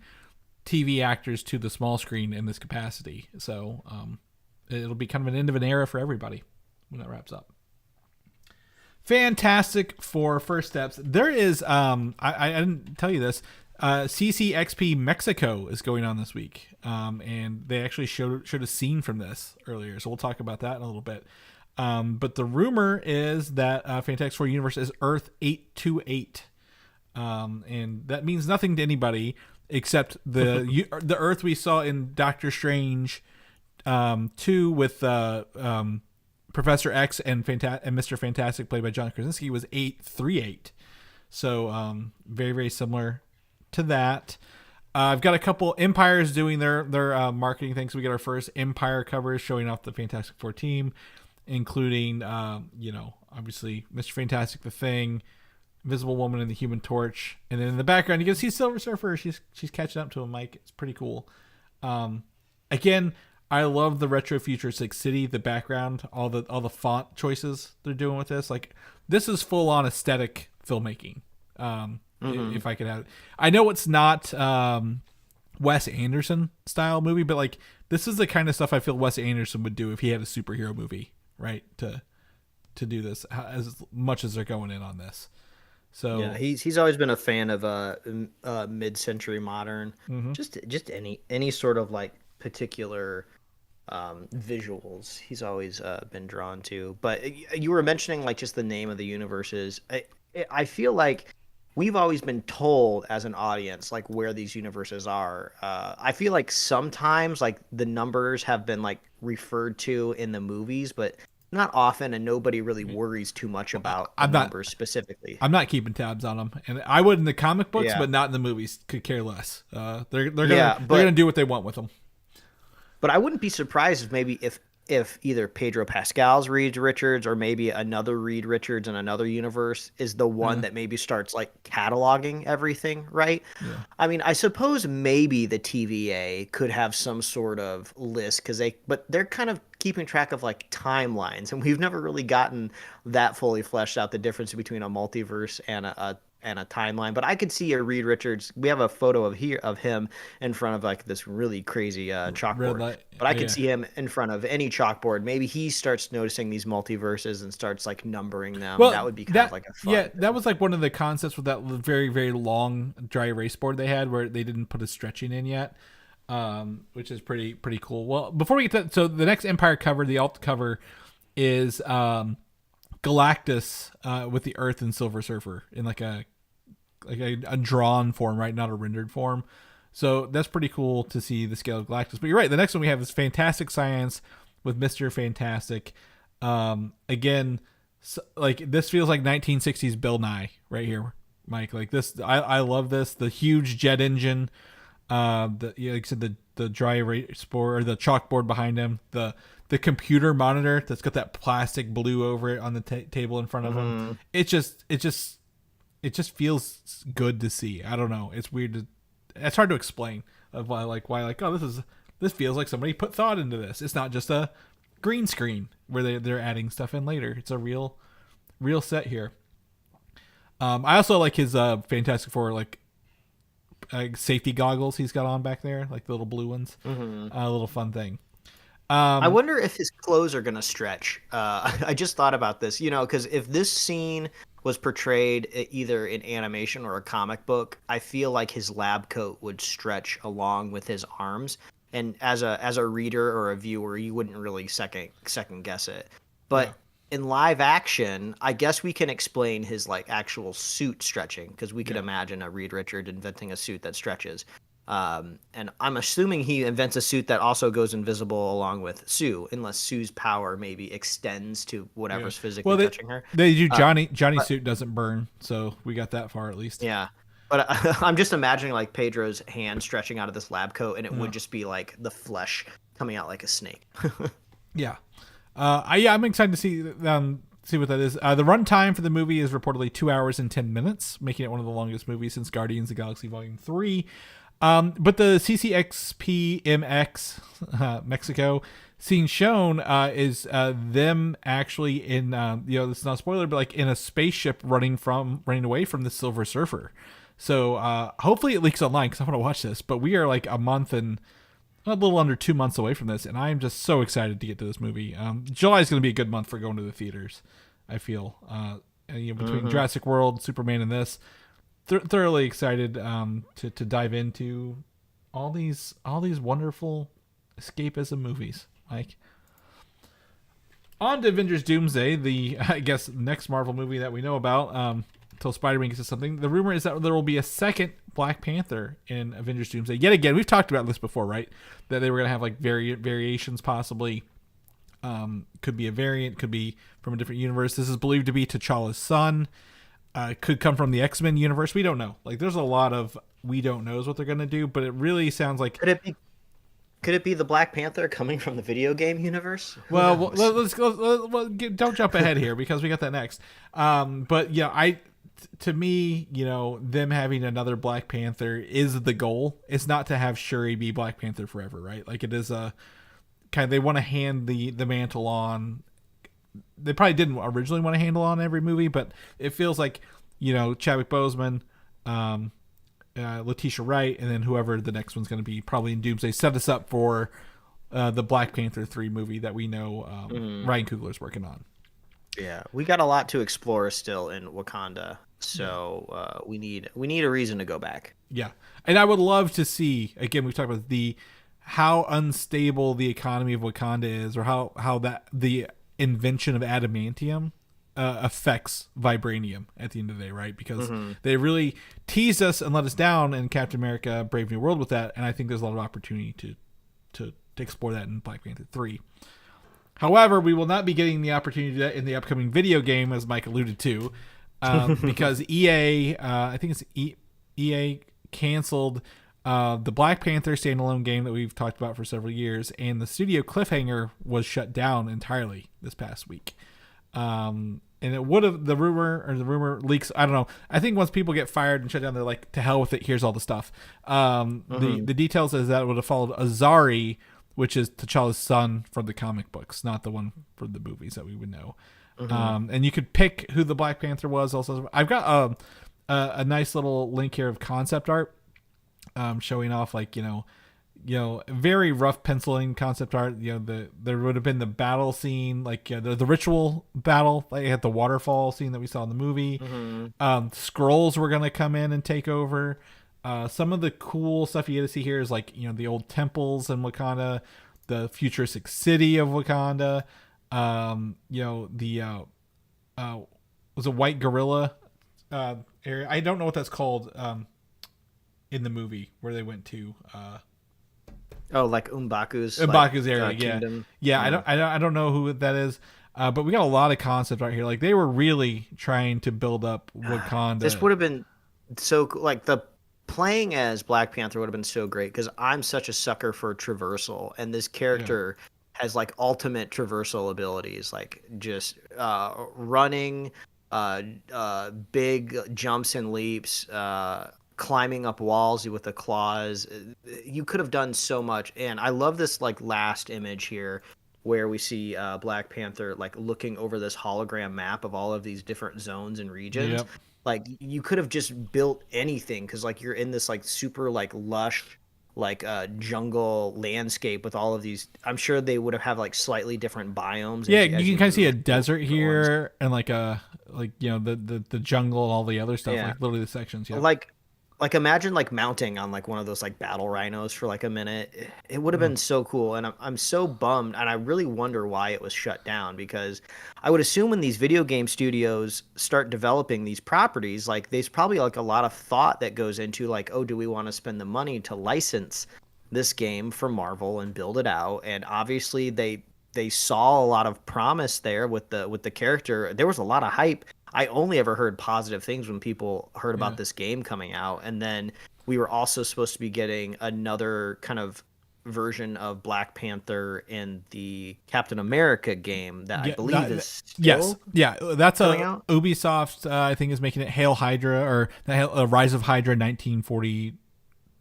TV actors to the small screen in this capacity. So it'll be kind of an end of an era for everybody when that wraps up. Fantastic for first steps. There is, I didn't tell you this, CCXP Mexico is going on this week. And they actually showed a scene from this earlier. So we'll talk about that in a little bit. But the rumor is that Fantastic Four Universe is Earth 828. And that means nothing to anybody except the Earth we saw in Doctor Strange 2 with Professor X and Mr. Fantastic, played by John Krasinski, was 838. So very, very similar to that. I've got a couple Empires doing their marketing things. We get our first Empire covers showing off the Fantastic Four team, including obviously Mr. Fantastic, the Thing, Invisible Woman, and the Human Torch. And then in the background you can see Silver Surfer. She's catching up to him, Mike. It's pretty cool. Again, I love the retro futuristic city, the background, all the font choices they're doing with this. Like, this is full on aesthetic filmmaking. If I could have it. I know it's not Wes Anderson style movie, but like, this is the kind of stuff I feel Wes Anderson would do if he had a superhero movie, right? To do this as much as they're going in on this. So yeah, he's always been a fan of mid-century modern, just any sort of like particular visuals he's always been drawn to. But you were mentioning like just the name of the universes. I feel like we've always been told as an audience like where these universes are. I feel like sometimes like the numbers have been like referred to in the movies, but not often, and nobody really worries too much about the numbers specifically. I'm not keeping tabs on them, and I would in the comic books, but not in the movies. Could care less. They're gonna do what they want with them. But I wouldn't be surprised if maybe if either Pedro Pascal's Reed Richards or maybe another Reed Richards in another universe is the one that maybe starts like cataloging everything, right? Yeah. I mean, I suppose maybe the TVA could have some sort of list but they're kind of keeping track of like timelines, and we've never really gotten that fully fleshed out, the difference between a multiverse and a timeline. But I could see a Reed Richards. We have a photo of him in front of like this really crazy chalkboard. But I could see him in front of any chalkboard. Maybe he starts noticing these multiverses and starts like numbering them. Well, that would be kind of like a fun. Yeah, that was like one of the concepts with that very, very long dry erase board they had, where they didn't put a stretching in yet, which is pretty cool. Well, before we get to that, so the next Empire cover, the alt cover, is Galactus with the Earth and Silver Surfer in like a drawn form, right? Not a rendered form. So that's pretty cool to see the scale of Galactus. But you're right. The next one we have is Fantastic Science with Mr. Fantastic. Again, like this feels like 1960s Bill Nye right here, Mike. Like this, I love this. The huge jet engine, like I said, the dry erase board or the chalkboard behind him, the computer monitor that's got that plastic blue over it on the table in front of him. It just feels good to see. I don't know. It's weird. It's hard to explain of why this feels like somebody put thought into this. It's not just a green screen where they're adding stuff in later. It's a real set here. I also like his Fantastic Four like safety goggles he's got on back there, like the little blue ones. A little fun thing. I wonder if his clothes are gonna stretch. I just thought about this, because if this scene was portrayed either in animation or a comic book, I feel like his lab coat would stretch along with his arms, and as a reader or a viewer, you wouldn't really second guess it. But in live action, I guess we can explain his like actual suit stretching, because we could imagine a Reed Richards inventing a suit that stretches. And I'm assuming he invents a suit that also goes invisible along with Sue, unless Sue's power maybe extends to whatever's physically touching her. They do. Johnny's suit doesn't burn, so we got that far at least. Yeah. But I'm just imagining like Pedro's hand stretching out of this lab coat, and it would just be like the flesh coming out like a snake. Yeah. I'm excited to see what that is. The runtime for the movie is reportedly 2 hours and 10 minutes, making it one of the longest movies since Guardians of the Galaxy Volume 3. But the CCXP-MX Mexico scene shown is them actually in this is not a spoiler, but like in a spaceship running away from the Silver Surfer. So hopefully it leaks online because I want to watch this. But we are like a month and a little under 2 months away from this, and I am just so excited to get to this movie. July is going to be a good month for going to the theaters, I feel. Between Jurassic World, Superman, and this. Thoroughly excited to dive into all these wonderful escapism movies. Like, on to Avengers Doomsday, the I guess next Marvel movie that we know about until Spider-Man gets to something. The rumor is that there will be a second Black Panther in Avengers Doomsday. Yet again, we've talked about this before, right? That they were going to have like variations possibly. Could be a variant, could be from a different universe. This is believed to be T'Challa's son. Could come from the X-Men universe. We don't know. Like, there's a lot of we don't knows what they're gonna do, but it really sounds like. Could it be the Black Panther coming from the video game universe? Well, let's go. Don't jump ahead here because we got that next. But yeah, to me, them having another Black Panther is the goal. It's not to have Shuri be Black Panther forever, right? Like, it is a kind of, they want to hand the mantle on. They probably didn't originally want to handle on every movie, but it feels like, Chadwick Boseman, Letitia Wright, and then whoever the next one's going to be, probably in Doomsday, set us up for the Black Panther 3 movie that we know Ryan Coogler's working on. Yeah, we got a lot to explore still in Wakanda, so we need a reason to go back. Yeah, and I would love to see, again, we've talked about how unstable the economy of Wakanda is, or how that the invention of adamantium affects vibranium at the end of the day, right? Because they really teased us and let us down in Captain America Brave New World with that, and I think there's a lot of opportunity to explore that in Black Panther 3. However, we will not be getting the opportunity to do that in the upcoming video game, as Mike alluded to, because EA, I think it's EA canceled the Black Panther standalone game that we've talked about for several years, and the studio Cliffhanger was shut down entirely this past week. And it would have, the rumor leaks, I don't know. I think once people get fired and shut down, they're like, to hell with it, here's all the stuff. The details is that it would have followed Azari, which is T'Challa's son from the comic books, not the one for the movies that we would know. And you could pick who the Black Panther was. Also, I've got a nice little link here of concept art, showing off, like, very rough penciling concept art. There would have been the battle scene, like the ritual battle. Like, had the waterfall scene that we saw in the movie. Skrulls were gonna come in and take over. Some of the cool stuff you get to see here is, like, the old temples in Wakanda, the futuristic city of Wakanda. Was a white gorilla area. I don't know what that's called in the movie where they went to. Like M'Baku's area, kingdom. Yeah. I don't know who that is, but we got a lot of concept right here. Like, they were really trying to build up Wakanda. This would have been so like the playing as Black Panther would have been so great, because I'm such a sucker for traversal, and this character has like ultimate traversal abilities, like just running, big jumps and leaps, climbing up walls with the claws. You could have done so much. And I love this like last image here where we see Black Panther like looking over this hologram map of all of these different zones and regions. Like, you could have just built anything, because like you're in this like super like lush like jungle landscape with all of these. I'm sure they would have like slightly different biomes. Yeah, you can kind of see a desert here, and like the jungle and all the other stuff. Like, literally the sections. Yeah, like imagine like mounting on like one of those like battle rhinos for like a minute. It would have been so cool. And I'm so bummed, and I really wonder why it was shut down, because I would assume when these video game studios start developing these properties, like there's probably like a lot of thought that goes into like, oh, do we want to spend the money to license this game for Marvel and build it out? And obviously they saw a lot of promise there with the character. There was a lot of hype. I only ever heard positive things when people heard about this game coming out. And then we were also supposed to be getting another kind of version of Black Panther in the Captain America game that I believe is still that's out. Ubisoft, I think, is making it Hail Hydra, or Rise of Hydra 1942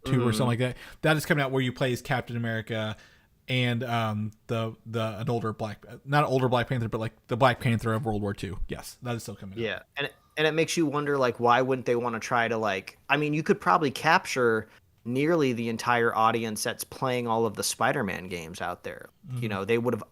or something like that. That is coming out, where you play as Captain America and an older not older Black Panther, but like the Black Panther of World War II. Yes, that is still coming out. Yeah, and it makes you wonder, like, why wouldn't they want to try to, like, I mean, you could probably capture nearly the entire audience that's playing all of the Spider-Man games out there. They would have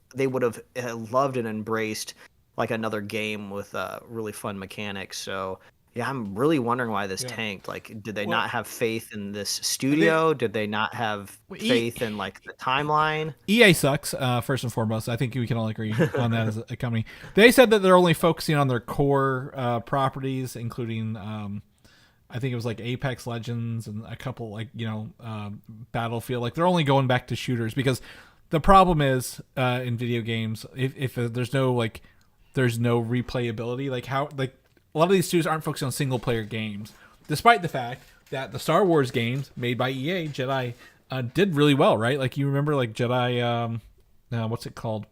loved and embraced like another game with really fun mechanics. So yeah, I'm really wondering why this tanked. Like, did they not have faith in this studio? Did they not have faith in like the timeline? EA sucks, first and foremost. I think we can all agree on that as a company. They said that they're only focusing on their core properties, including I think it was like Apex Legends and a couple like Battlefield. Like, they're only going back to shooters, because The problem is in video games, if there's no replayability, like how like a lot of these studios aren't focused on single player games, despite the fact that the Star Wars games made by EA Jedi did really well, right? Like you remember like Jedi, what's it called?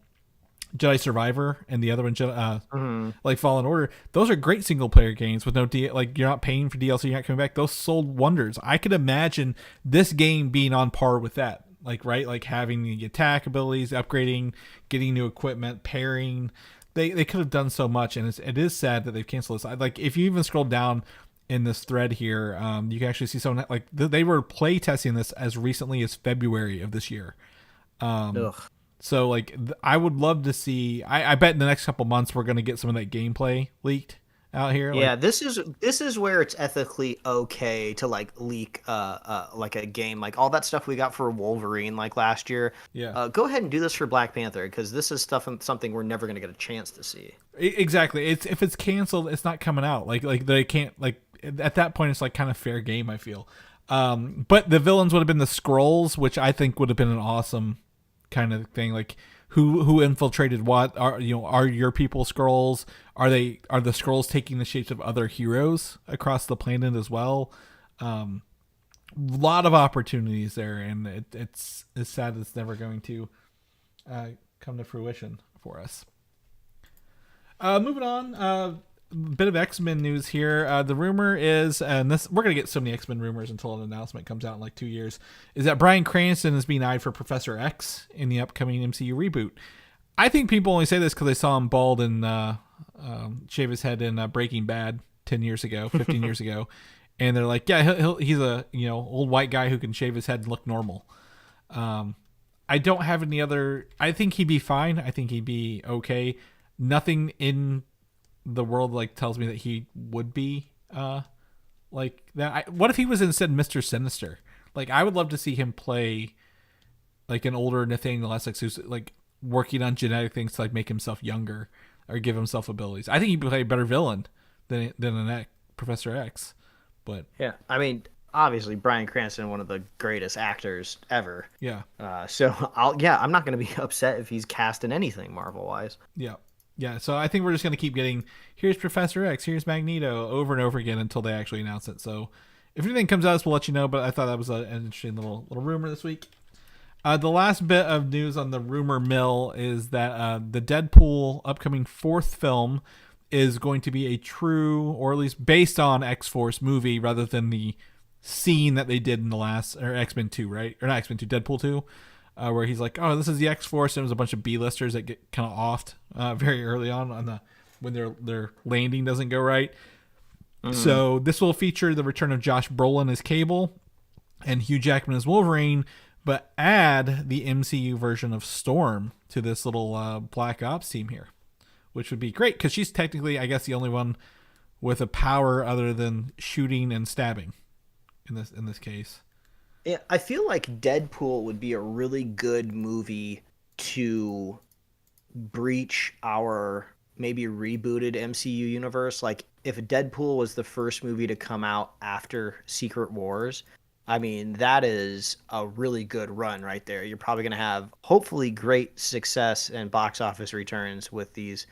Jedi Survivor and the other one, like Fallen Order. Those are great single player games with no like you're not paying for DLC, you're not coming back. Those sold wonders. I could imagine this game being on par with that. Like right, like having the attack abilities, upgrading, getting new equipment, pairing. They could have done so much, and it is sad that they've canceled this. Like if you even scroll down in this thread here, you can actually see someone like they were play testing this as recently as February of this year. So like I would love to see. I bet in the next couple months we're gonna get some of that gameplay leaked out here. Yeah, like, this is where it's ethically okay to like leak like a game, like all that stuff we got for Wolverine like last year. Yeah, go ahead and do this for Black Panther because this is something we're never gonna get a chance to see. Exactly. If it's canceled, it's not coming out. Like they can't like at that point it's like kind of fair game. I feel. But the villains would have been the Skrulls, which I think would have been an awesome kind of thing. Like who infiltrated what? Are your people Skrulls? Are the Skrulls taking the shapes of other heroes across the planet as well? Lot of opportunities there, and it's sad it's never going to come to fruition for us. Moving on, bit of X-Men news here. The rumor is, and this we're gonna get so many X-Men rumors until an announcement comes out in like 2 years, is that Bryan Cranston is being eyed for Professor X in the upcoming MCU reboot. I think people only say this because they saw him bald and shave his head in Breaking Bad 10 years ago, 15 years ago, and they're like, yeah, he's a old white guy who can shave his head and look normal. I don't have any other. I think he'd be fine. I think he'd be okay. Nothing in the world like tells me that he would be like that. What if he was instead Mr. Sinister? Like I would love to see him play like an older Nathaniel Essex who's like working on genetic things to like make himself younger or give himself abilities. I think he'd play a better villain than Professor X. But yeah, I mean, obviously Bryan Cranston, one of the greatest actors ever. Yeah. So I'm not going to be upset if he's cast in anything Marvel wise. Yeah. Yeah, so I think we're just going to keep getting, here's Professor X, here's Magneto, over and over again until they actually announce it. So if anything comes out, we'll let you know, but I thought that was an interesting little rumor this week. The last bit of news on the rumor mill is that the Deadpool upcoming fourth film is going to be a true, or at least based on X-Force movie, rather than the scene that they did in the last, or X-Men 2, right? Or not X-Men 2, Deadpool 2. Where he's like, oh, this is the X-Force, and it was a bunch of B-listers that get kind of offed very early on the when their landing doesn't go right. So this will feature the return of Josh Brolin as Cable and Hugh Jackman as Wolverine, but add the MCU version of Storm to this little Black Ops team here, which would be great because she's technically, I guess, the only one with a power other than shooting and stabbing in this case. Yeah, I feel like Deadpool would be a really good movie to breach our maybe rebooted MCU universe. Like, if Deadpool was the first movie to come out after Secret Wars, I mean, that is a really good run right there. You're probably going to have, hopefully, great success and box office returns with these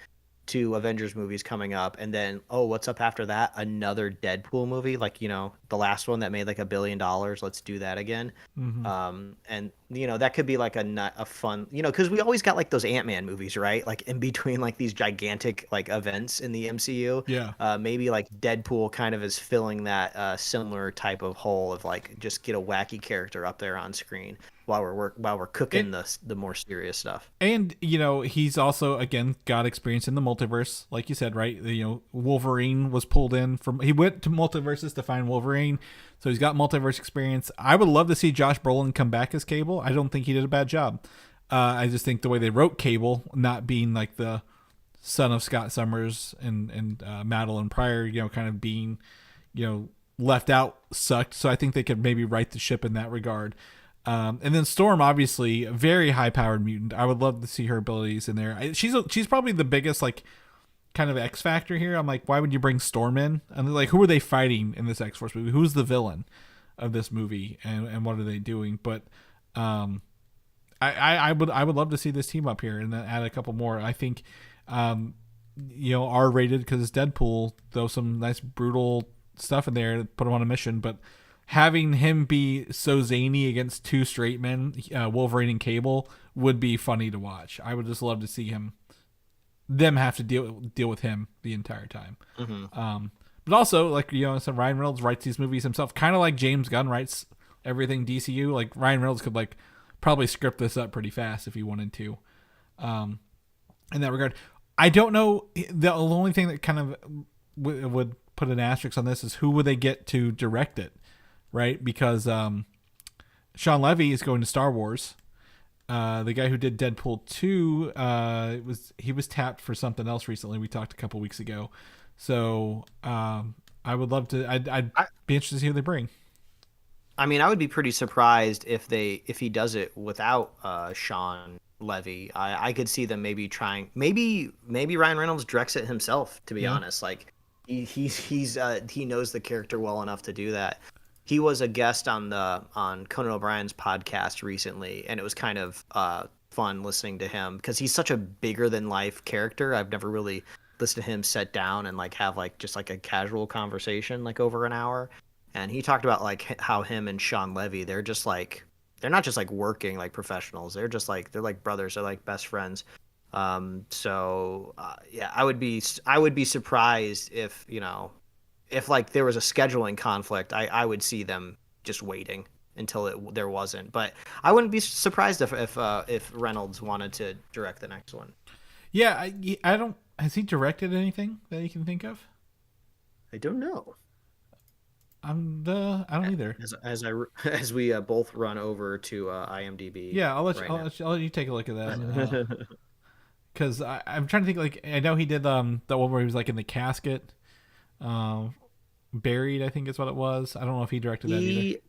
2 Avengers movies coming up, and then what's up after that? Another Deadpool movie, like the last one that made like $1 billion. Let's do that again. And that could be like a fun, because we always got like those Ant-Man movies, right? Like in between like these gigantic like events in the MCU. Yeah. Maybe like Deadpool kind of is filling that similar type of hole of like just get a wacky character up there on screen while we're cooking the more serious stuff. And he's also again got experience in the multiverse, like you said, right? Wolverine was pulled in he went to multiverses to find Wolverine, so he's got multiverse experience. I would love to see Josh Brolin come back as Cable. I don't think he did a bad job. I just think the way they wrote Cable, not being like the son of Scott Summers and Madeline Pryor, kind of being left out, sucked. So I think they could maybe right the ship in that regard. And then Storm, obviously, a very high-powered mutant. I would love to see her abilities in there. She's probably the biggest like kind of X factor here. I'm like, why would you bring Storm in? And they're like, who are they fighting in this X-Force movie? Who's the villain of this movie, and what are they doing? But I I would love to see this team up here and then add a couple more. I think, R-rated because it's Deadpool. Throw some nice brutal stuff in there to put him on a mission, but having him be so zany against two straight men, Wolverine and Cable, would be funny to watch. I would just love to see them have to deal with him the entire time. Mm-hmm. But also, like, so Ryan Reynolds writes these movies himself, kind of like James Gunn writes everything DCU. Like, Ryan Reynolds could probably script this up pretty fast if he wanted to. In that regard, I don't know. The only thing that kind of would put an asterisk on this is who would they get to direct it, right? Because Sean Levy is going to Star Wars. The guy who did Deadpool 2, he was tapped for something else recently. We talked a couple weeks ago. So I would love to. I'd be interested to see who they bring. I mean, I would be pretty surprised if he does it without Sean Levy. I could see them maybe trying. Maybe Ryan Reynolds directs it himself. To be honest, like he knows the character well enough to do that. He was a guest on Conan O'Brien's podcast recently, and it was kind of fun listening to him because he's such a bigger than life character. I've never really listened to him sit down and have just a casual conversation over an hour. And he talked about how him and Sean Levy, they're not just working like professionals. They're just they're like brothers. They're like best friends. Yeah, I would be surprised if there was a scheduling conflict. I would see them just waiting until there wasn't. But I wouldn't be surprised if Reynolds wanted to direct the next one. Yeah, I don't. Has he directed anything that you can think of? I don't know. I don't either. As we both run over to IMDb. Yeah, I'll let you take a look at that. Because I'm trying to think. I know he did the one where he was in the casket, buried. I think is what it was. I don't know if he directed that either.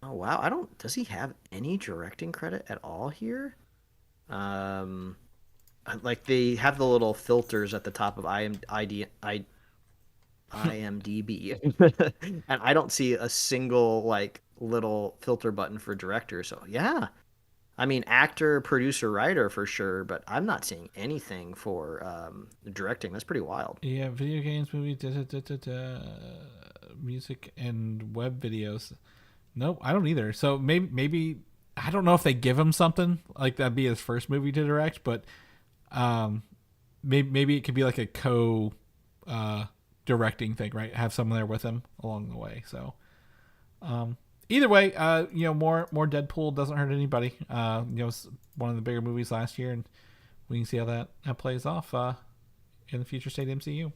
Oh wow! Does he have any directing credit at all here? They have the little filters at the top of IMDb, and I don't see a single little filter button for director. So yeah, I mean actor, producer, writer for sure, but I'm not seeing anything for directing. That's pretty wild. Yeah, video games, movies, music, and web videos. Nope, I don't either. So maybe I don't know if they give him something that'd be his first movie to direct, but maybe it could be a co directing thing, right? Have someone there with him along the way. So either way, more Deadpool doesn't hurt anybody. It's one of the bigger movies last year, and we can see how that plays off in the future state MCU.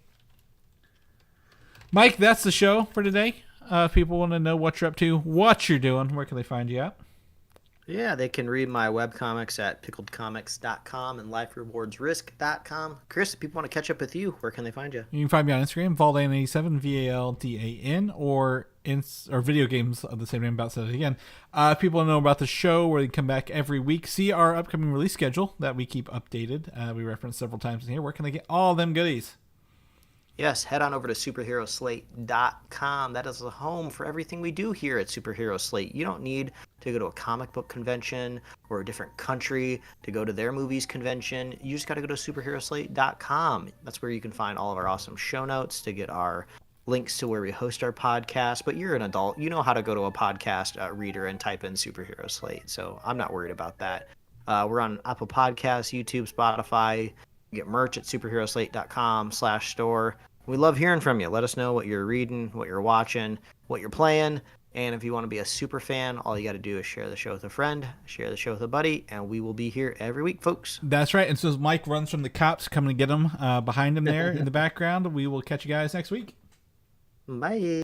Mike, that's the show for today. If people want to know what you're up to, what you're doing, where can they find you at? Yeah, they can read my webcomics at pickledcomics.com and liferewardsrisk.com. Chris, if people want to catch up with you, where can they find you? You can find me on Instagram, Valdan87, VALDAN, or video games of the same name, about said it again. If people want to know about the show, where they come back every week, see our upcoming release schedule that we keep updated. We referenced several times in here. Where can they get all them goodies? Yes, head on over to superheroslate.com. That is the home for everything we do here at Superhero Slate. You don't need to go to a comic book convention or a different country to go to their movies convention. You just got to go to superheroslate.com. That's where you can find all of our awesome show notes to get our links to where we host our podcast. But you're an adult. You know how to go to a podcast reader and type in Superhero Slate. So I'm not worried about that. We're on Apple Podcasts, YouTube, Spotify. You get merch at superheroslate.com/store. We love hearing from you. Let us know what you're reading, what you're watching, what you're playing. And if you want to be a super fan, all you got to do is share the show with a friend, share the show with a buddy, and we will be here every week, folks. That's right. And so as Mike runs from the cops coming to get him behind him there in the background, we will catch you guys next week. Bye.